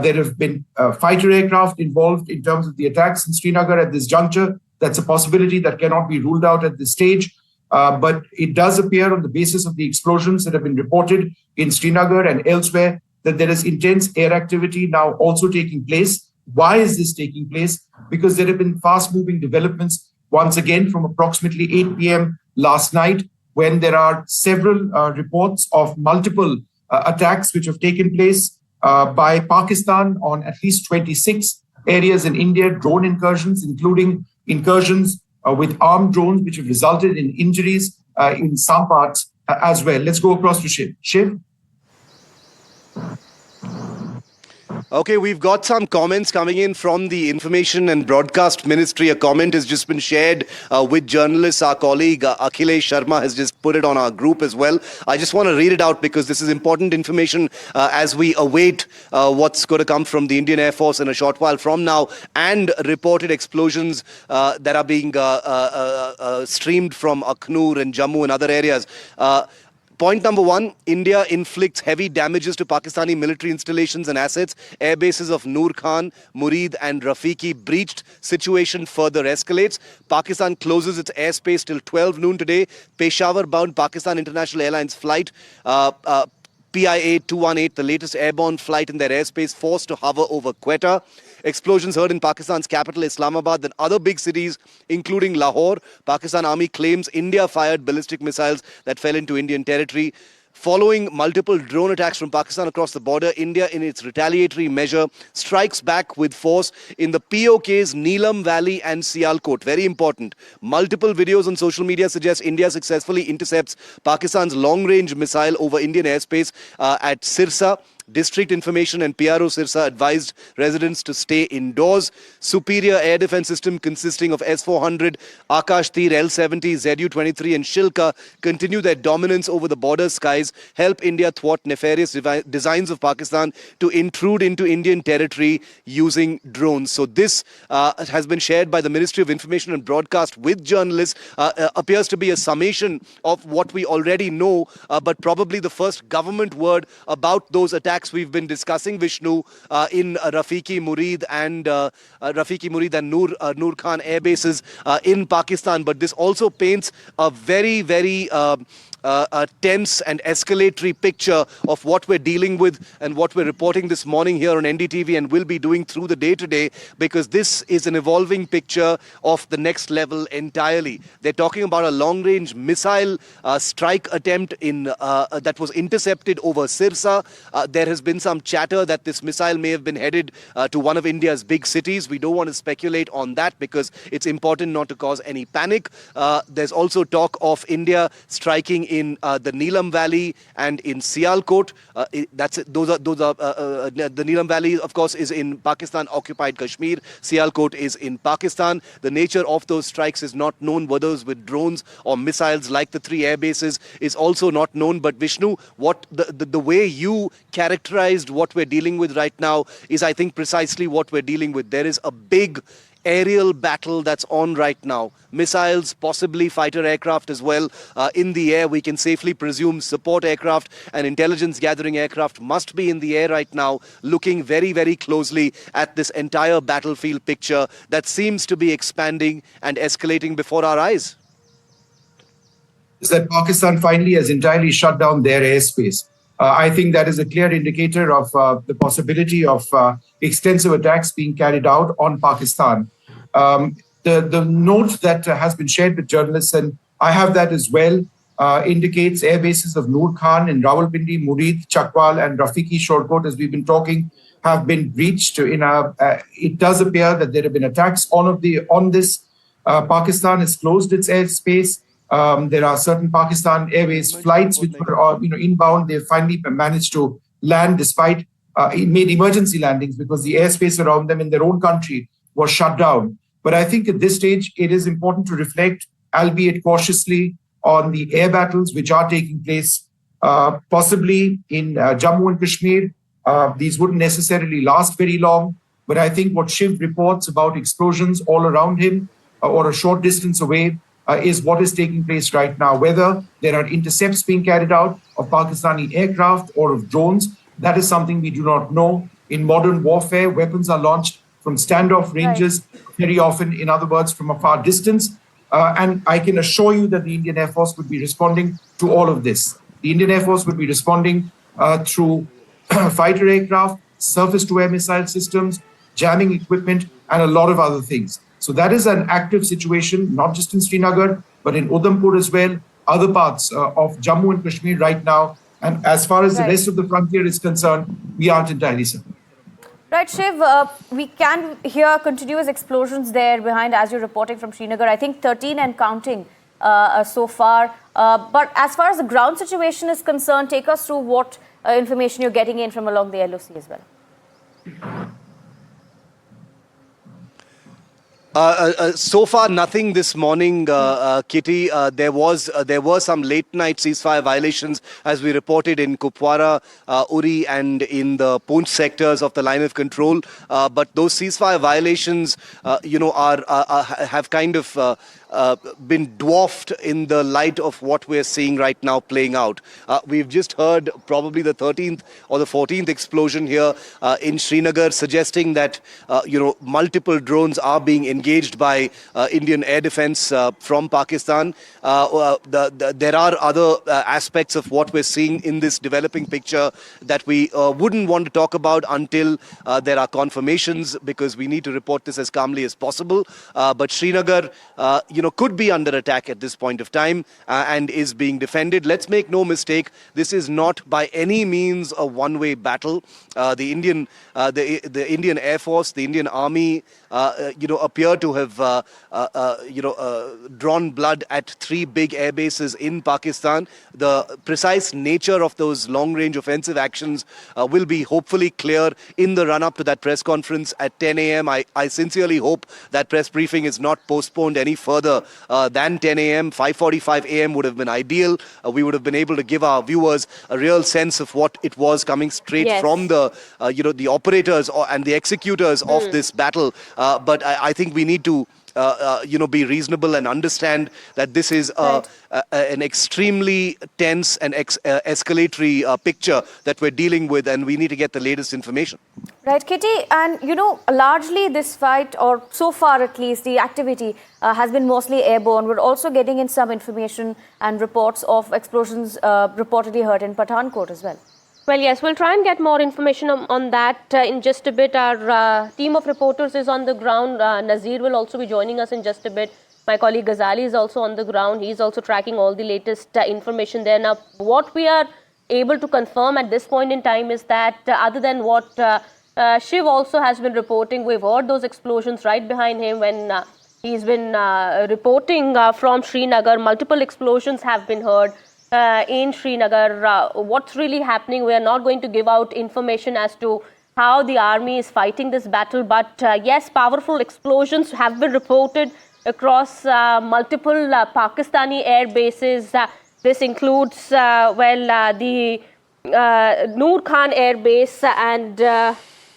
there have been fighter aircraft involved in terms of the attacks in Srinagar at this juncture. That's a possibility that cannot be ruled out at this stage. But it does appear on the basis of the explosions that have been reported in Srinagar and elsewhere that there is intense air activity now also taking place. Why is this taking place? Because there have been fast-moving developments once again from approximately 8 p.m. last night, when there are several reports of multiple attacks which have taken place by Pakistan on at least 26 areas in India, drone incursions, including incursions with armed drones, which have resulted in injuries in some parts as well. Let's go across to Shiv. Shiv? Okay, we've got some comments coming in from the Information and Broadcast Ministry. A comment has just been shared with journalists. Our colleague Akhilesh Sharma has just put it on our group as well. I just want to read it out because this is important information as we await what's going to come from the Indian Air Force in a short while from now, and reported explosions that are being streamed from Akhnur and Jammu and other areas. Point number one, India inflicts heavy damages to Pakistani military installations and assets. Air bases of Noor Khan, Murid and Rafiki breached. Situation further escalates. Pakistan closes its airspace till 12 noon today. Peshawar-bound Pakistan International Airlines flight PIA 218, the latest airborne flight in their airspace, forced to hover over Quetta. Explosions heard in Pakistan's capital Islamabad and other big cities, including Lahore. Pakistan Army claims India fired ballistic missiles that fell into Indian territory. Following multiple drone attacks from Pakistan across the border, India, in its retaliatory measure, strikes back with force in the POK's Neelam Valley and Sialkot. Very important. Multiple videos on social media suggest India successfully intercepts Pakistan's long-range missile over Indian airspace at Sirsa. District Information and PRO Sirsa advised residents to stay indoors. Superior air defense system consisting of S-400, Akash Tir, L-70, Zu-23 and Shilka continue their dominance over the border skies, help India thwart nefarious designs of Pakistan to intrude into Indian territory using drones. So this has been shared by the Ministry of Information and Broadcast with journalists. Appears to be a summation of what we already know, but probably the first government word about those attacks we've been discussing, Vishnu, in Rafiki Murid and Noor Khan air bases in Pakistan. But this also paints a very, very tense and escalatory picture of what we're dealing with and what we're reporting this morning here on NDTV and will be doing through the day today, because this is an evolving picture of the next level entirely. They're talking about a long-range missile strike attempt that was intercepted over Sirsa. There has been some chatter that this missile may have been headed to one of India's big cities. We don't want to speculate on that because it's important not to cause any panic. There's also talk of India striking in the Neelam Valley and in Sialkot. The Neelam Valley, of course, is in Pakistan-occupied Kashmir. Sialkot is in Pakistan. The nature of those strikes is not known, whether it's with drones or missiles like the 3 air bases is also not known. But Vishnu, what the way you characterized what we're dealing with right now is, I think, precisely what we're dealing with. There is a big aerial battle that's on right now. Missiles, possibly fighter aircraft as well. In the air, we can safely presume support aircraft and intelligence gathering aircraft must be in the air right now, looking very, very closely at this entire battlefield picture that seems to be expanding and escalating before our eyes. Is that Pakistan finally has entirely shut down their airspace. I think that is a clear indicator of the possibility of extensive attacks being carried out on Pakistan. the note that has been shared with journalists, and I have that as well, indicates air bases of Noor Khan in Rawalpindi, Murid, Chakwal, and Rafiki Shorkot, as we've been talking, have been breached. It does appear that there have been attacks on this. Pakistan has closed its airspace. There are certain Pakistan Airways flights which were inbound. They finally managed to land despite made emergency landings because the airspace around them in their own country was shut down. But I think at this stage, it is important to reflect, albeit cautiously, on the air battles which are taking place, possibly in Jammu and Kashmir. These wouldn't necessarily last very long. But I think what Shiv reports about explosions all around him or a short distance away is what is taking place right now. Whether there are intercepts being carried out of Pakistani aircraft or of drones, that is something we do not know. In modern warfare, weapons are launched from standoff ranges, very often, in other words, from a far distance. And I can assure you that the Indian Air Force would be responding to all of this. The Indian Air Force would be responding through fighter aircraft, surface-to-air missile systems, jamming equipment, and a lot of other things. So that is an active situation, not just in Srinagar, but in Udhampur as well, other parts of Jammu and Kashmir right now. And as far as the rest of the frontier is concerned, we aren't entirely certain. Right, Shiv, we can hear continuous explosions there behind as you're reporting from Srinagar. I think 13 and counting so far. But as far as the ground situation is concerned, take us through what information you're getting in from along the LOC as well. So far, nothing this morning, Kitty. There were some late-night ceasefire violations, as we reported in Kupwara, Uri, and in the Poonch sectors of the line of control. But those ceasefire violations, have kind of been dwarfed in the light of what we're seeing right now playing out. We've just heard probably the 13th or the 14th explosion here in Srinagar, suggesting that multiple drones are being engaged by Indian air defense from Pakistan. There are other aspects of what we're seeing in this developing picture that we wouldn't want to talk about until there are confirmations, because we need to report this as calmly as possible. But Srinagar, could be under attack at this point of time and is being defended. Let's make no mistake, this is not by any means a one-way battle. The Indian Air Force, the Indian Army, appear to have, drawn blood at 3 big air bases in Pakistan. The precise nature of those long-range offensive actions will be hopefully clear in the run-up to that press conference at 10 a.m. I sincerely hope that press briefing is not postponed any further than 10 a.m. 5:45 a.m. would have been ideal. We would have been able to give our viewers a real sense of what it was coming straight from the, the operators and the executors of this battle. But I think we need to be reasonable and understand that this is an extremely tense and escalatory picture that we're dealing with, and we need to get the latest information. Right, Kitty, and largely this fight, or so far at least, the activity has been mostly airborne. We're also getting in some information and reports of explosions reportedly heard in Pathankot as well. Well, yes, we'll try and get more information on that in just a bit. Our team of reporters is on the ground. Nazir will also be joining us in just a bit. My colleague Ghazali is also on the ground. He's also tracking all the latest information there. Now, what we are able to confirm at this point in time is that other than what Shiv also has been reporting, we've heard those explosions right behind him when he's been reporting from Srinagar. Multiple explosions have been heard in Srinagar. What's really happening, we are not going to give out information as to how the army is fighting this battle, but yes, powerful explosions have been reported across multiple Pakistani air bases. This includes, the Noor Khan Air Base, and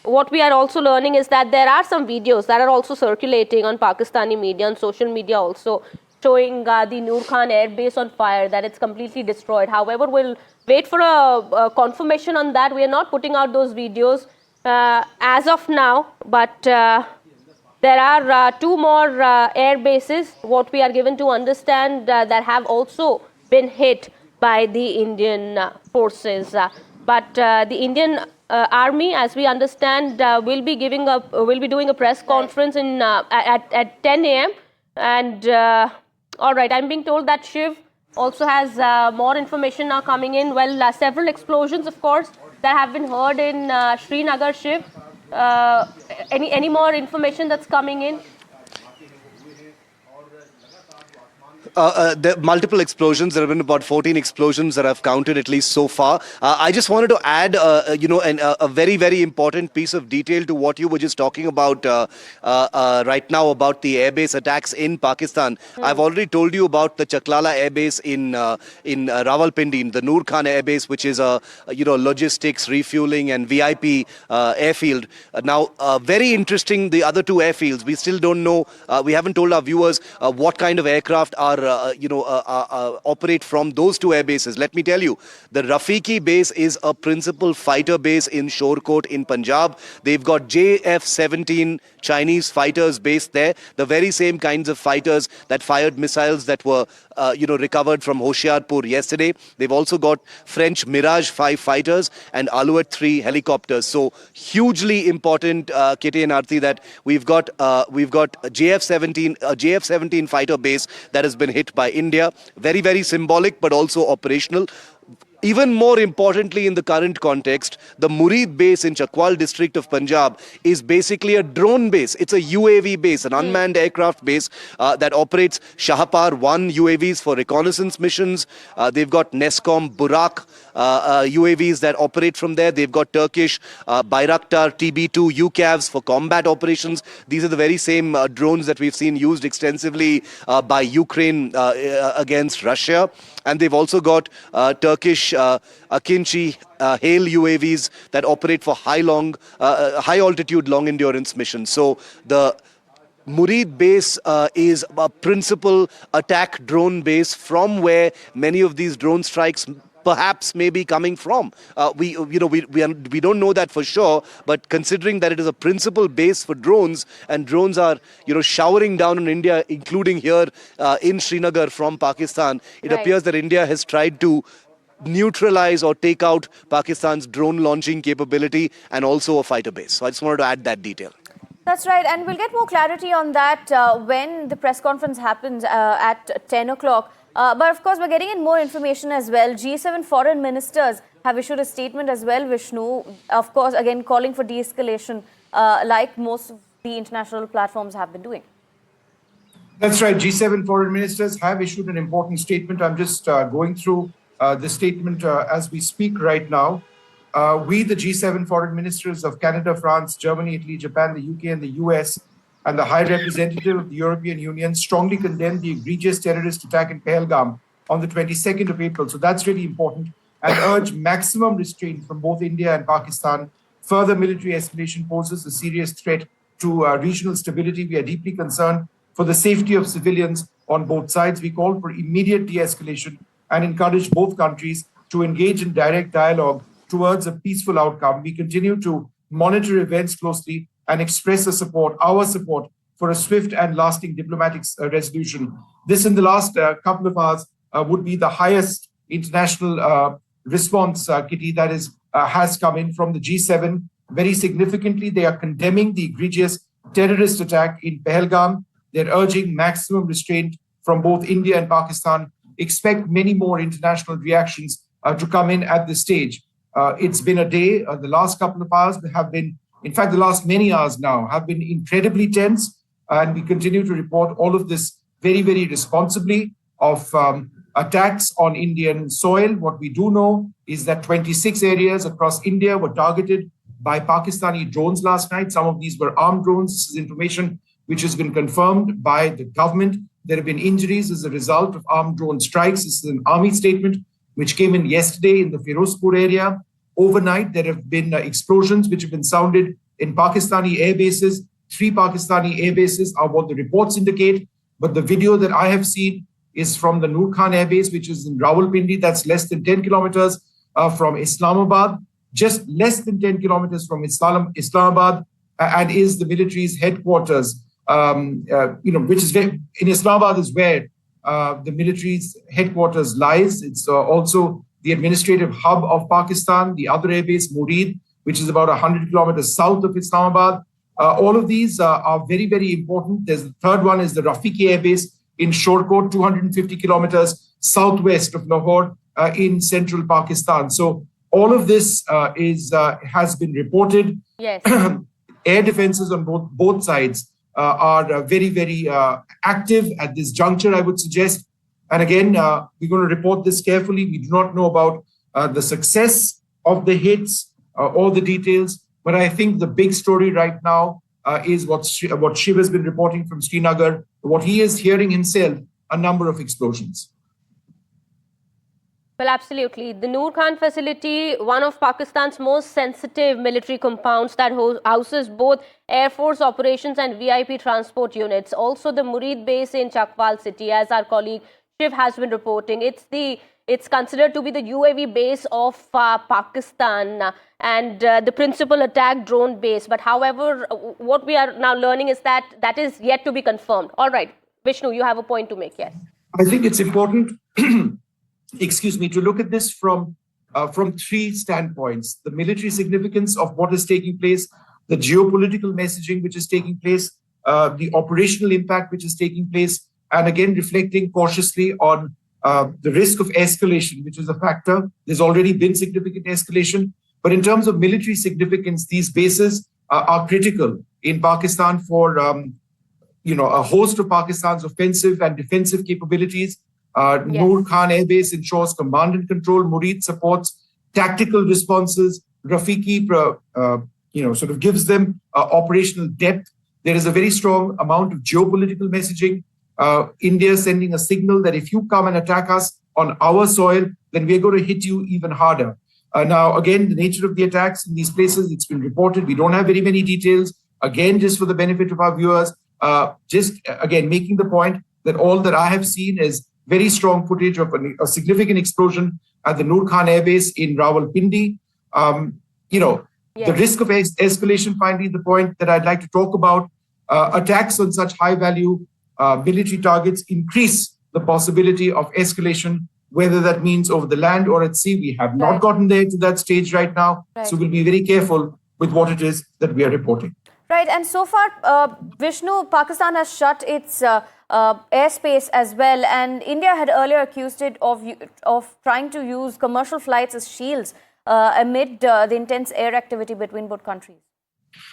what we are also learning is that there are some videos that are also circulating on Pakistani media and social media also, showing the Noor Khan Air Base on fire, that it's completely destroyed. However, we'll wait for a confirmation on that. We are not putting out those videos as of now, but there are 2 more air bases, what we are given to understand, that have also been hit by the Indian forces. But the Indian Army, as we understand, will be doing a press conference at 10 a.m. And all right, I'm being told that Shiv also has more information now coming in. Well, several explosions, of course, that have been heard in Srinagar. Shiv, any more information that's coming in? There are multiple explosions. There have been about 14 explosions that I've counted at least so far. I just wanted to add, a very, very important piece of detail to what you were just talking about right now about the airbase attacks in Pakistan. I've already told you about the Chaklala airbase in Rawalpindi, in the Noor Khan airbase, which is a logistics, refueling, and VIP airfield. Now, very interesting. The other two airfields, we still don't know. We haven't told our viewers what kind of aircraft are operate from those two air bases. Let me tell you, the Rafiki base is a principal fighter base in Shorkot in Punjab. They've got JF-17 Chinese fighters based there, the very same kinds of fighters that fired missiles that were recovered from Hoshiarpur yesterday. They've also got French Mirage 5 fighters and Alouette 3 helicopters. So hugely important, Kitty and Aarti, that we've got JF-17 fighter base that has been hit by India. Very, very symbolic, but also operational. Even more importantly, in the current context, the Murid base in Chakwal district of Punjab is basically a drone base. It's a UAV base, an unmanned aircraft base that operates Shahapar 1 UAVs for reconnaissance missions. They've got Nescom Burak UAVs that operate from there. They've got Turkish Bayraktar TB2 UCAVs for combat operations. These are the very same drones that we've seen used extensively by Ukraine against Russia. And they've also got Turkish Akinci Hail UAVs that operate for high altitude, long endurance missions. So the Murid base is a principal attack drone base from where many of these drone strikes perhaps may be coming from. We don't know that for sure, but considering that it is a principal base for drones, and drones are showering down on India, including here in Srinagar from Pakistan, it appears that India has tried to neutralize or take out Pakistan's drone launching capability and also a fighter base. So I just wanted to add that detail. That's right, and we'll get more clarity on that when the press conference happens at 10 o'clock. But of course, we're getting in more information as well. G7 foreign ministers have issued a statement as well, Vishnu. Of course, again, calling for de-escalation like most of the international platforms have been doing. That's right. G7 foreign ministers have issued an important statement. I'm just going through the statement as we speak right now. We, the G7 foreign ministers of Canada, France, Germany, Italy, Japan, the UK, and the US, and the High Representative of the European Union strongly condemned the egregious terrorist attack in Pahalgam on the 22nd of April. So that's really important, and urge maximum restraint from both India and Pakistan. Further military escalation poses a serious threat to regional stability. We are deeply concerned for the safety of civilians on both sides. We call for immediate de-escalation and encourage both countries to engage in direct dialogue towards a peaceful outcome. We continue to monitor events closely and express our support for a swift and lasting diplomatic resolution. This, in the last couple of hours, would be the highest international response, Kitty, that has come in from the G7. Very significantly, they are condemning the egregious terrorist attack in Pahalgam. They're urging maximum restraint from both India and Pakistan. Expect many more international reactions to come in at this stage. It's been a day, the last couple of hours have been, in fact, the last many hours now have been incredibly tense, and we continue to report all of this very, very responsibly of attacks on Indian soil. What we do know is that 26 areas across India were targeted by Pakistani drones last night. Some of these were armed drones. This is information which has been confirmed by the government. There have been injuries as a result of armed drone strikes. This is an army statement which came in yesterday in the Firozpur area. Overnight, there have been explosions which have been sounded in Pakistani air bases. 3 Pakistani air bases are what the reports indicate. But the video that I have seen is from the Noor Khan air base, which is in Rawalpindi. That's less than 10 kilometers from Islamabad, just less than 10 kilometers from Islamabad, and is the military's headquarters. Which is in Islamabad is where the military's headquarters lies. It's also the administrative hub of Pakistan, the other airbase, Murid, which is about 100 kilometers south of Islamabad. All of these are very, very important. There's the third one is the Rafiki airbase in Shorkot, 250 kilometers southwest of Lahore in central Pakistan. So all of this has been reported. Yes. Air defenses on both sides are very, very active at this juncture, I would suggest. And again, we're going to report this carefully. We do not know about the success of the hits or the details. But I think the big story right now is what Shiv has been reporting from Srinagar, what he is hearing himself, a number of explosions. Well, absolutely. The Noor Khan facility, one of Pakistan's most sensitive military compounds that houses both Air Force operations and VIP transport units. Also, the Murid base in Chakwal city, as our colleague Shiv has been reporting. It's considered to be the UAV base of Pakistan and the principal attack drone base. But however, what we are now learning is that is yet to be confirmed. All right, Vishnu, you have a point to make, yes. I think it's important to look at this from three standpoints: the military significance of what is taking place, the geopolitical messaging which is taking place, the operational impact which is taking place, and again reflecting cautiously on the risk of escalation, which is a factor. There's already been significant escalation, but in terms of military significance, these bases are critical in Pakistan for a host of Pakistan's offensive and defensive capabilities. Yes. Noor Khan Air Base ensures command and control. Murid supports tactical responses. Rafiki, sort of gives them operational depth. There is a very strong amount of geopolitical messaging. India is sending a signal that if you come and attack us on our soil, then we're going to hit you even harder. Now, again, the nature of the attacks in these places, it's been reported. We don't have very many details. Again, just for the benefit of our viewers, making the point that all that I have seen is very strong footage of a significant explosion at the Noor Khan Air Base in Rawalpindi. Yes. The risk of escalation, finally, the point that I'd like to talk about, attacks on such high-value military targets increase the possibility of escalation, whether that means over the land or at sea. We have not gotten there to that stage right now, so we'll be very careful with what it is that we are reporting. Right, and so far, Vishnu, Pakistan has shut its airspace as well, and India had earlier accused it of trying to use commercial flights as shields amid the intense air activity between both countries.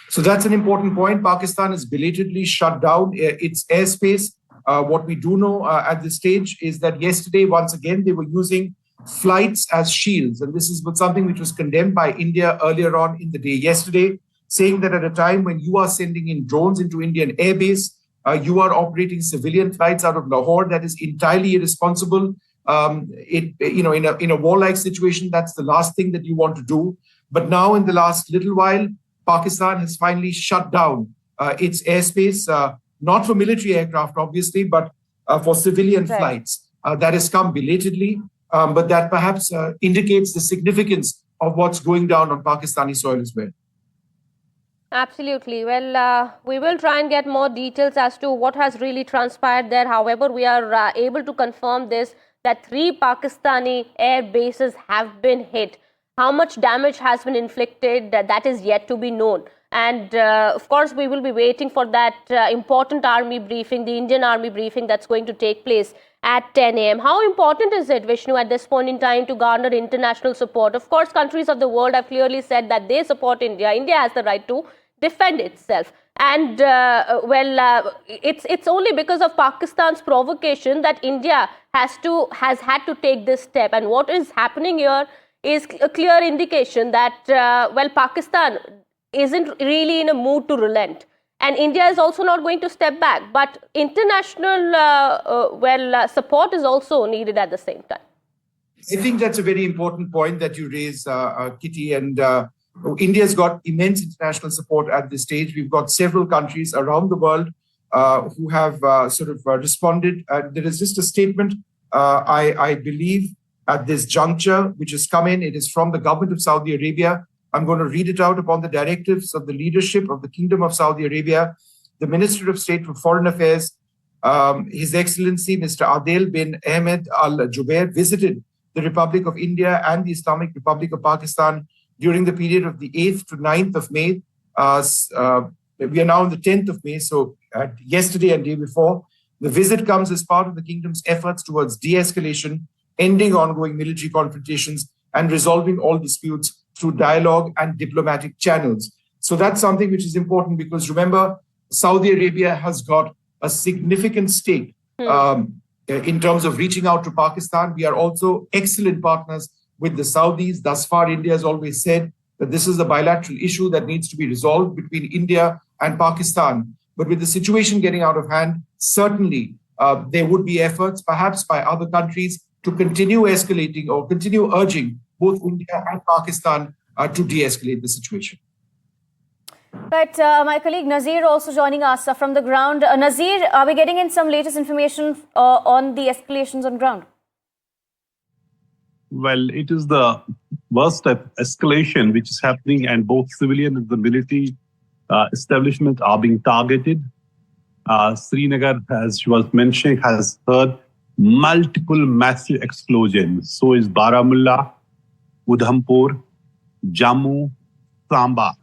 So that's an important point. Pakistan has belatedly shut down its airspace. What we do know at this stage is that yesterday, once again, they were using flights as shields. And this is something which was condemned by India earlier on in the day yesterday, saying that at a time when you are sending in drones into Indian airbase, you are operating civilian flights out of Lahore. That is entirely irresponsible. In a warlike situation, that's the last thing that you want to do. But now, in the last little while, Pakistan has finally shut down its airspace, not for military aircraft, obviously, but for civilian flights. That has come belatedly, but that perhaps indicates the significance of what's going down on Pakistani soil as well. Absolutely. Well, we will try and get more details as to what has really transpired there. However, we are able to confirm this, that 3 Pakistani air bases have been hit. How much damage has been inflicted, that is yet to be known. And of course, we will be waiting for that important army briefing, the Indian army briefing that's going to take place at 10 a.m. How important is it, Vishnu, at this point in time to garner international support? Of course, countries of the world have clearly said that they support India. India has the right to defend itself. And it's only because of Pakistan's provocation that India has had to take this step. And what is happening here is a clear indication that, Pakistan isn't really in a mood to relent. And India is also not going to step back. But international support is also needed at the same time. I think that's a very important point that you raise, Kitty. And India's got immense international support at this stage. We've got several countries around the world who have responded. There is just a statement, I believe, at this juncture, which has come in. It is from the government of Saudi Arabia. I'm going to read it out upon the directives of the leadership of the Kingdom of Saudi Arabia. The Minister of State for Foreign Affairs, His Excellency Mr. Adel bin Ahmed Al Jubair, visited the Republic of India and the Islamic Republic of Pakistan during the period of the 8th to 9th of May. We are now on the 10th of May, so yesterday and day before. The visit comes as part of the kingdom's efforts towards de-escalation, ending ongoing military confrontations, and resolving all disputes through dialogue and diplomatic channels. So that's something which is important because remember, Saudi Arabia has got a significant stake in terms of reaching out to Pakistan. We are also excellent partners with the Saudis. Thus far, India has always said that this is a bilateral issue that needs to be resolved between India and Pakistan. But with the situation getting out of hand, certainly there would be efforts, perhaps by other countries, to continue escalating or continue urging both India and Pakistan to de-escalate the situation. But my colleague Nazir also joining us from the ground. Nazir, are we getting in some latest information on the escalations on ground? Well, it is the worst escalation which is happening, and both civilian and the military establishments are being targeted. Srinagar, as she was mentioning, has heard multiple massive explosions. So is Baramulla, Udhampur, Jammu, Samba,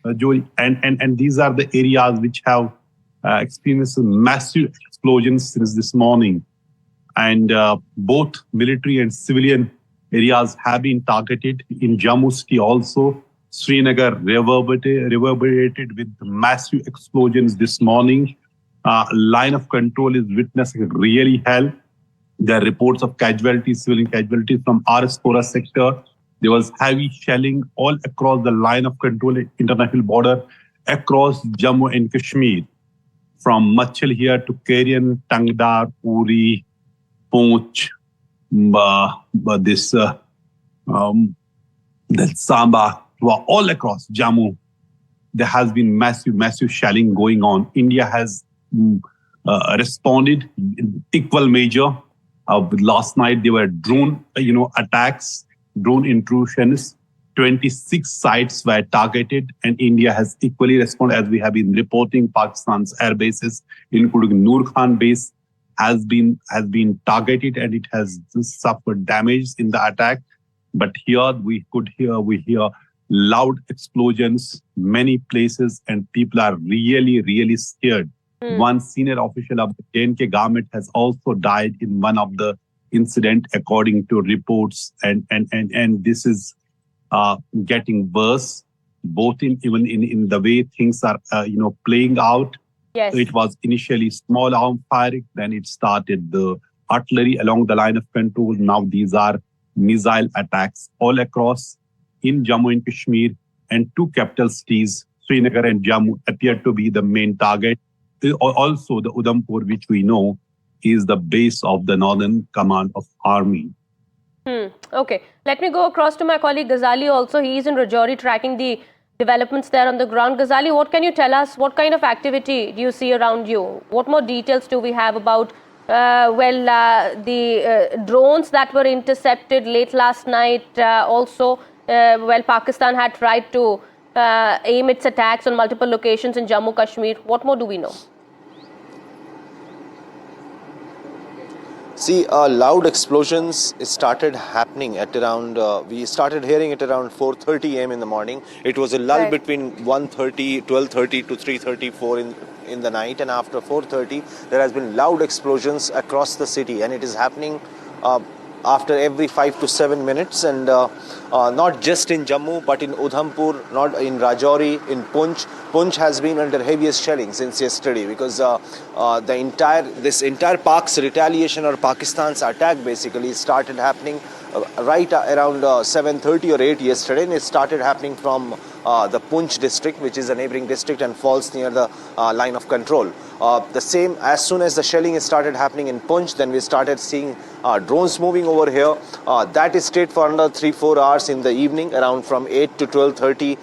Rajouri, and these are the areas which have experienced massive explosions since this morning. And both military and civilian areas have been targeted. In Jammu city also, Srinagar reverberated with massive explosions this morning. Line of control is witnessing really hell. There are reports of casualties, civilian casualties from Araspora sector. There was heavy shelling all across the line of control, international border, across Jammu and Kashmir, from Machil here to Karian, Tangdar, Uri, Poonch, Samba, all across Jammu. There has been massive shelling going on. India has responded in equal measure. Last night there were drone attacks, drone intrusions. 26 sites were targeted, and India has equally responded, as we have been reporting. Pakistan's air bases, including Noor Khan base, has been targeted, and it has suffered damage in the attack. But here we hear loud explosions many places, and people are really scared. One senior official of the J&K government has also died in one of the incident, according to reports, and this is getting worse, both even in the way things are playing out. Yes. It was initially small arm firing, then it started the artillery along the line of control. Now these are missile attacks all across in Jammu and Kashmir, and two capital cities, Srinagar and Jammu, appear to be the main target. Also the Udhampur, which we know is the base of the Northern Command of Army. Okay, let me go across to my colleague Ghazali also. He is in Rajouri tracking the developments there on the ground. Ghazali, what can you tell us? What kind of activity do you see around you? What more details do we have about the drones that were intercepted late last night? Also, Pakistan had tried to aim its attacks on multiple locations in Jammu Kashmir. What more do we know? See, loud explosions started happening at around, we started hearing it around 4:30 a.m. in the morning. It was a lull between 1:30, 12:30 to 3:30, 4 in the night. And after 4:30, there has been loud explosions across the city. And it is happening after every 5 to 7 minutes, and not just in Jammu, but in Udhampur, not in Rajouri, in Poonch. Poonch has been under heaviest shelling since yesterday, because this entire Pak's retaliation, or Pakistan's attack, basically started happening right around 7:30 or 8 yesterday, and it started happening from the Poonch district, which is a neighboring district and falls near the line of control. The same, as soon as the shelling started happening in Poonch, then we started seeing drones moving over here. That is stayed for another 3-4 hours in the evening, around from 8 to 12:30,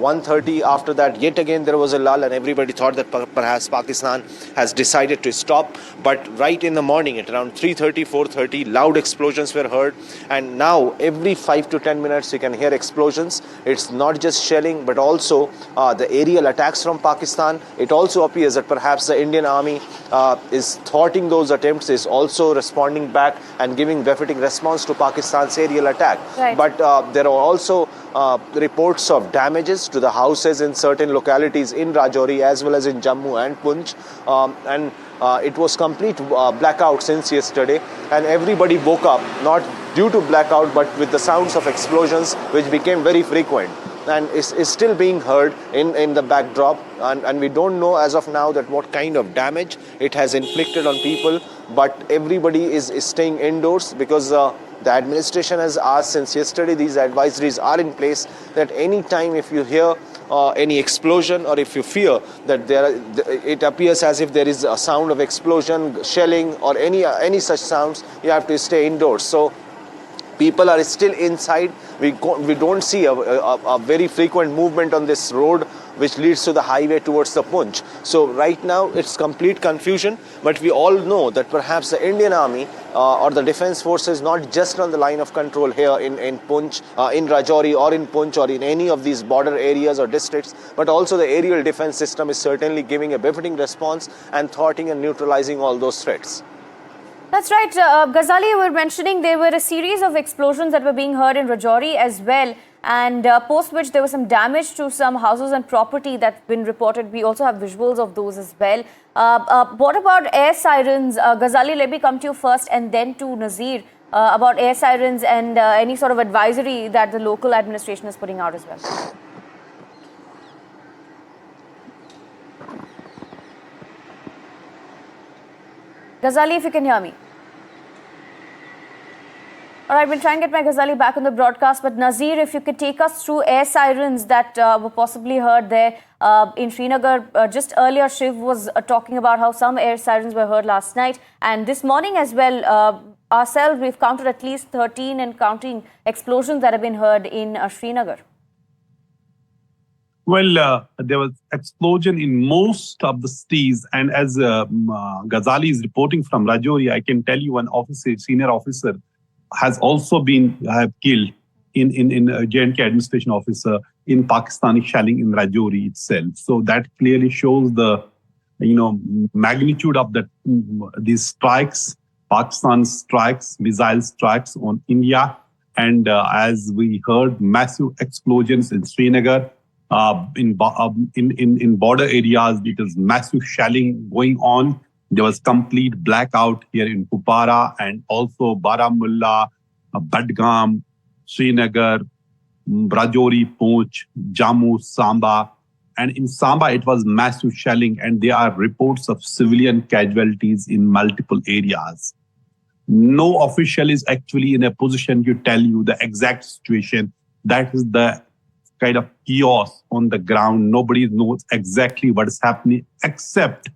1:30. After that, yet again there was a lull, and everybody thought that perhaps Pakistan has decided to stop. But right in the morning, at around 3:30, 4:30, loud explosions were heard, and now every 5 to 10 minutes you can hear explosions. It's not just shelling, but also the aerial attacks from Pakistan. It also appears that perhaps the Indian army is thwarting those attempts, is also responding back and giving befitting response to Pakistan's aerial attack. Right. But there are also reports of damages to the houses in certain localities in Rajouri as well as in Jammu and Poonch. It was complete blackout since yesterday, and everybody woke up not due to blackout but with the sounds of explosions, which became very frequent and is still being heard in the backdrop, and we don't know as of now that what kind of damage it has inflicted on people, but everybody is staying indoors because the administration has asked since yesterday, these advisories are in place, that any time if you hear any explosion or if you fear that it appears as if there is a sound of explosion, shelling or any such sounds, you have to stay indoors. So people are still inside. We don't see a very frequent movement on this road which leads to the highway towards the Poonch. So right now it's complete confusion, but we all know that perhaps the Indian Army or the defense forces, not just on the line of control here in Poonch, in Rajouri or in Poonch or in any of these border areas or districts, but also the aerial defense system is certainly giving a befitting response and thwarting and neutralizing all those threats. That's right. Ghazali, you were mentioning there were a series of explosions that were being heard in Rajouri as well, and post which there was some damage to some houses and property that's been reported. We also have visuals of those as well. What about air sirens? Ghazali, let me come to you first and then to Nazir about air sirens and any sort of advisory that the local administration is putting out as well. Ghazali, if you can hear me. All right, we'll try and get my Ghazali back on the broadcast. But Nazir, if you could take us through air sirens that were possibly heard there in Srinagar. Just earlier, Shiv was talking about how some air sirens were heard last night. And this morning as well, ourselves, we've counted at least 13 and counting explosions that have been heard in Srinagar. Well, there was explosion in most of the cities, and as Ghazali is reporting from Rajouri, I can tell you one officer, senior officer, has also been killed in a J&K administration officer in Pakistani shelling in Rajouri itself. So that clearly shows the magnitude of these strikes, Pakistan strikes, missile strikes on India, and as we heard, massive explosions in Srinagar. In border areas, it is massive shelling going on. There was complete blackout here in Kupara and also Baramulla, Pahalgam, Srinagar, Rajouri, Poonch, Jammu, Samba. And in Samba, it was massive shelling, and there are reports of civilian casualties in multiple areas. No official is actually in a position to tell you the exact situation. That is the kind of chaos on the ground. Nobody knows exactly what is happening, except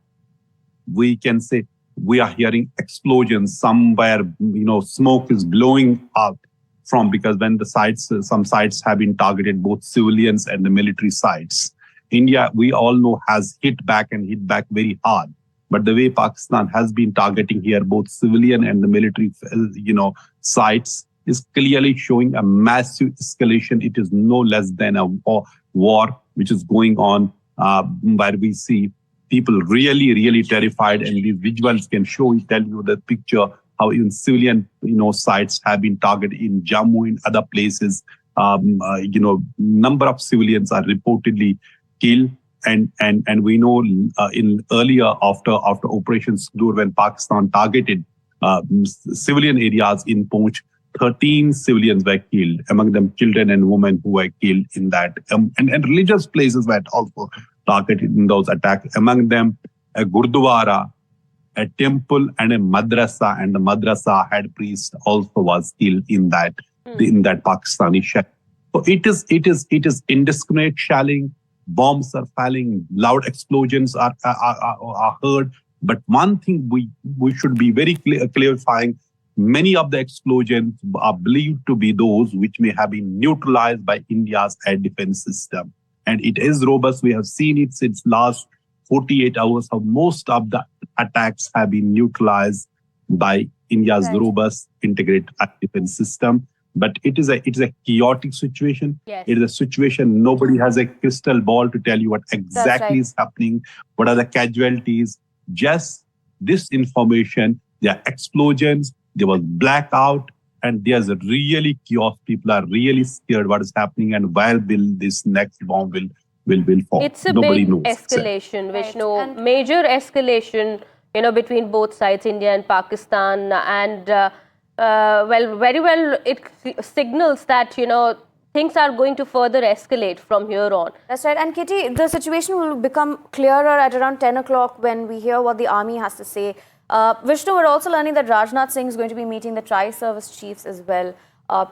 we can say we are hearing explosions somewhere. Smoke is blowing out from, because when some sites have been targeted, both civilians and the military sites. India, we all know, has hit back very hard. But the way Pakistan has been targeting here, both civilian and the military, sites, is clearly showing a massive escalation. It is no less than a war which is going on, where we see people really, really terrified, and these visuals can tell you the picture how even civilian, sites have been targeted in Jammu, in other places. Number of civilians are reportedly killed, and we know in earlier after Operation Sindoor, when Pakistan targeted civilian areas in Poonch, 13 civilians were killed, among them children and women who were killed in that. And religious places were also targeted in those attacks, among them a Gurdwara, a temple and a madrasa, and the madrasa head priest also was killed in that Pakistani shell. So it is indiscriminate shelling, bombs are falling, loud explosions are heard. But one thing we should be very clarifying, many of the explosions are believed to be those which may have been neutralized by India's air defense system. And it is robust. We have seen it since last 48 hours, how most of the attacks have been neutralized by India's robust integrated air defense system. But it is a chaotic situation. Yes. It is a situation nobody has a crystal ball to tell you what exactly is happening, what are the casualties. Just this information, there are explosions, there was blackout, and there's a really chaos. People are really scared what is happening and where will this next bomb will fall. It's a Nobody big knows. escalation, Right. Vishnu. And- Major escalation, between both sides, India and Pakistan. And, very well, it signals that, things are going to further escalate from here on. That's right. And Kitty, the situation will become clearer at around 10 o'clock when we hear what the army has to say. Vishnu, we're also learning that Rajnath Singh is going to be meeting the tri-service chiefs as well.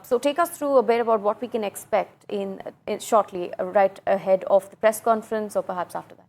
So take us through a bit about what we can expect in shortly, right ahead of the press conference or perhaps after that.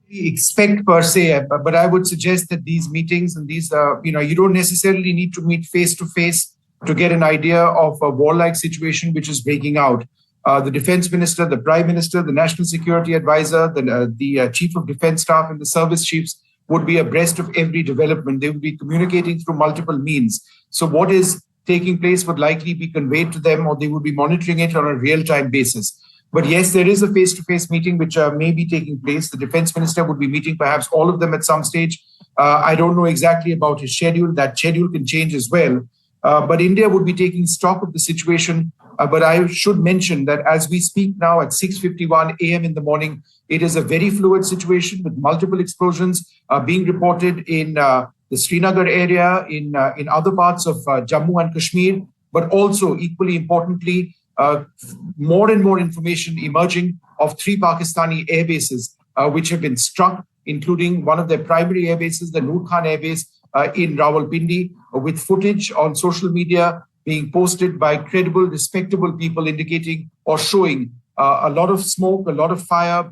Expect per se, but I would suggest that these meetings and these, you don't necessarily need to meet face to face to get an idea of a warlike situation which is breaking out. The defense minister, the prime minister, the national security advisor, the chief of defense staff and the service chiefs would be abreast of every development. They would be communicating through multiple means. So what is taking place would likely be conveyed to them, or they would be monitoring it on a real-time basis. But yes, there is a face-to-face meeting which may be taking place. The defense minister would be meeting perhaps all of them at some stage. I don't know exactly about his schedule. That schedule can change as well. But India would be taking stock of the situation. But I should mention that as we speak now at 6:51 a.m. in the morning, it is a very fluid situation with multiple explosions being reported in the Srinagar area, in other parts of Jammu and Kashmir, but also equally importantly, more and more information emerging of 3 Pakistani air bases which have been struck, including one of their primary air bases, the Noor Khan Air Base in Rawalpindi, with footage on social media being posted by credible, respectable people indicating or showing a lot of smoke, a lot of fire,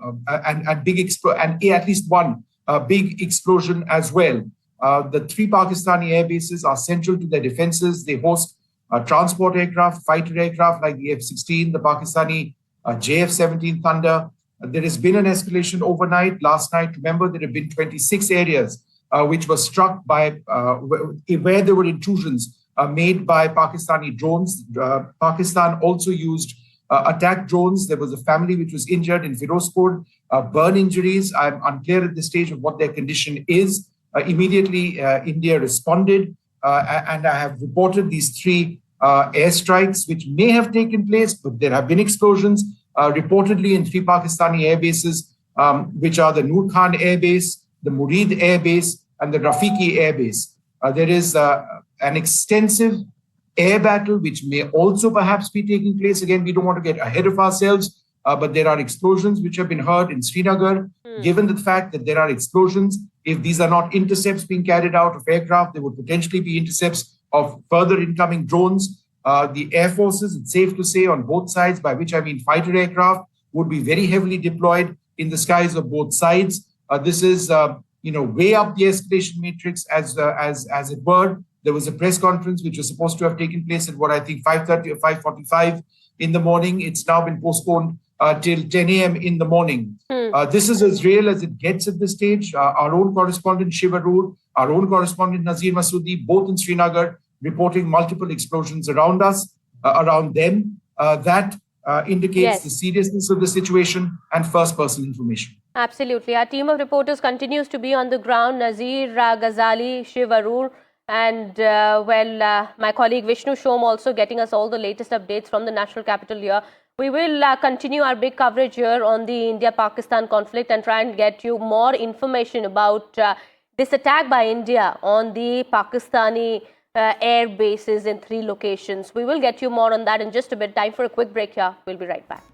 and at least one big explosion as well. The 3 Pakistani air bases are central to their defenses. They host transport aircraft, fighter aircraft like the F-16, the Pakistani JF-17 Thunder. There has been an escalation overnight. Last night, remember, there have been 26 areas which were struck by where there were intrusions made by Pakistani drones. Pakistan also used attack drones. There was a family which was injured in Firozpur, burn injuries. I'm unclear at this stage of what their condition is. Immediately, India responded, and I have reported these 3 airstrikes which may have taken place, but there have been explosions reportedly in 3 Pakistani air bases, which are the Noor Khan Air Base, the Murid Air Base, and the Rafiki Air Base. There is an extensive air battle which may also perhaps be taking place. Again, we don't want to get ahead of ourselves, but there are explosions which have been heard in Srinagar. Given the fact that there are explosions, if these are not intercepts being carried out of aircraft, there would potentially be intercepts of further incoming drones. The air forces, it's safe to say, on both sides, by which I mean fighter aircraft, would be very heavily deployed in the skies of both sides. This is, way up the escalation matrix, as it were. There was a press conference which was supposed to have taken place at what I think 5:30 or 5:45 in the morning. It's now been postponed till 10 a.m. in the morning. This is as real as it gets at this stage. Our own correspondent Shiv Arur, our own correspondent Nazir Masoodi, both in Srinagar, reporting multiple explosions around us, around them. That indicates the seriousness of the situation and first-person information. Absolutely. Our team of reporters continues to be on the ground. Nazir, Ghazali, Shiv Arur, and my colleague Vishnu Shom also getting us all the latest updates from the national capital here. We will continue our big coverage here on the India-Pakistan conflict and try and get you more information about this attack by India on the Pakistani air bases in 3 locations. We will get you more on that in just a bit. Time for a quick break here. We'll be right back.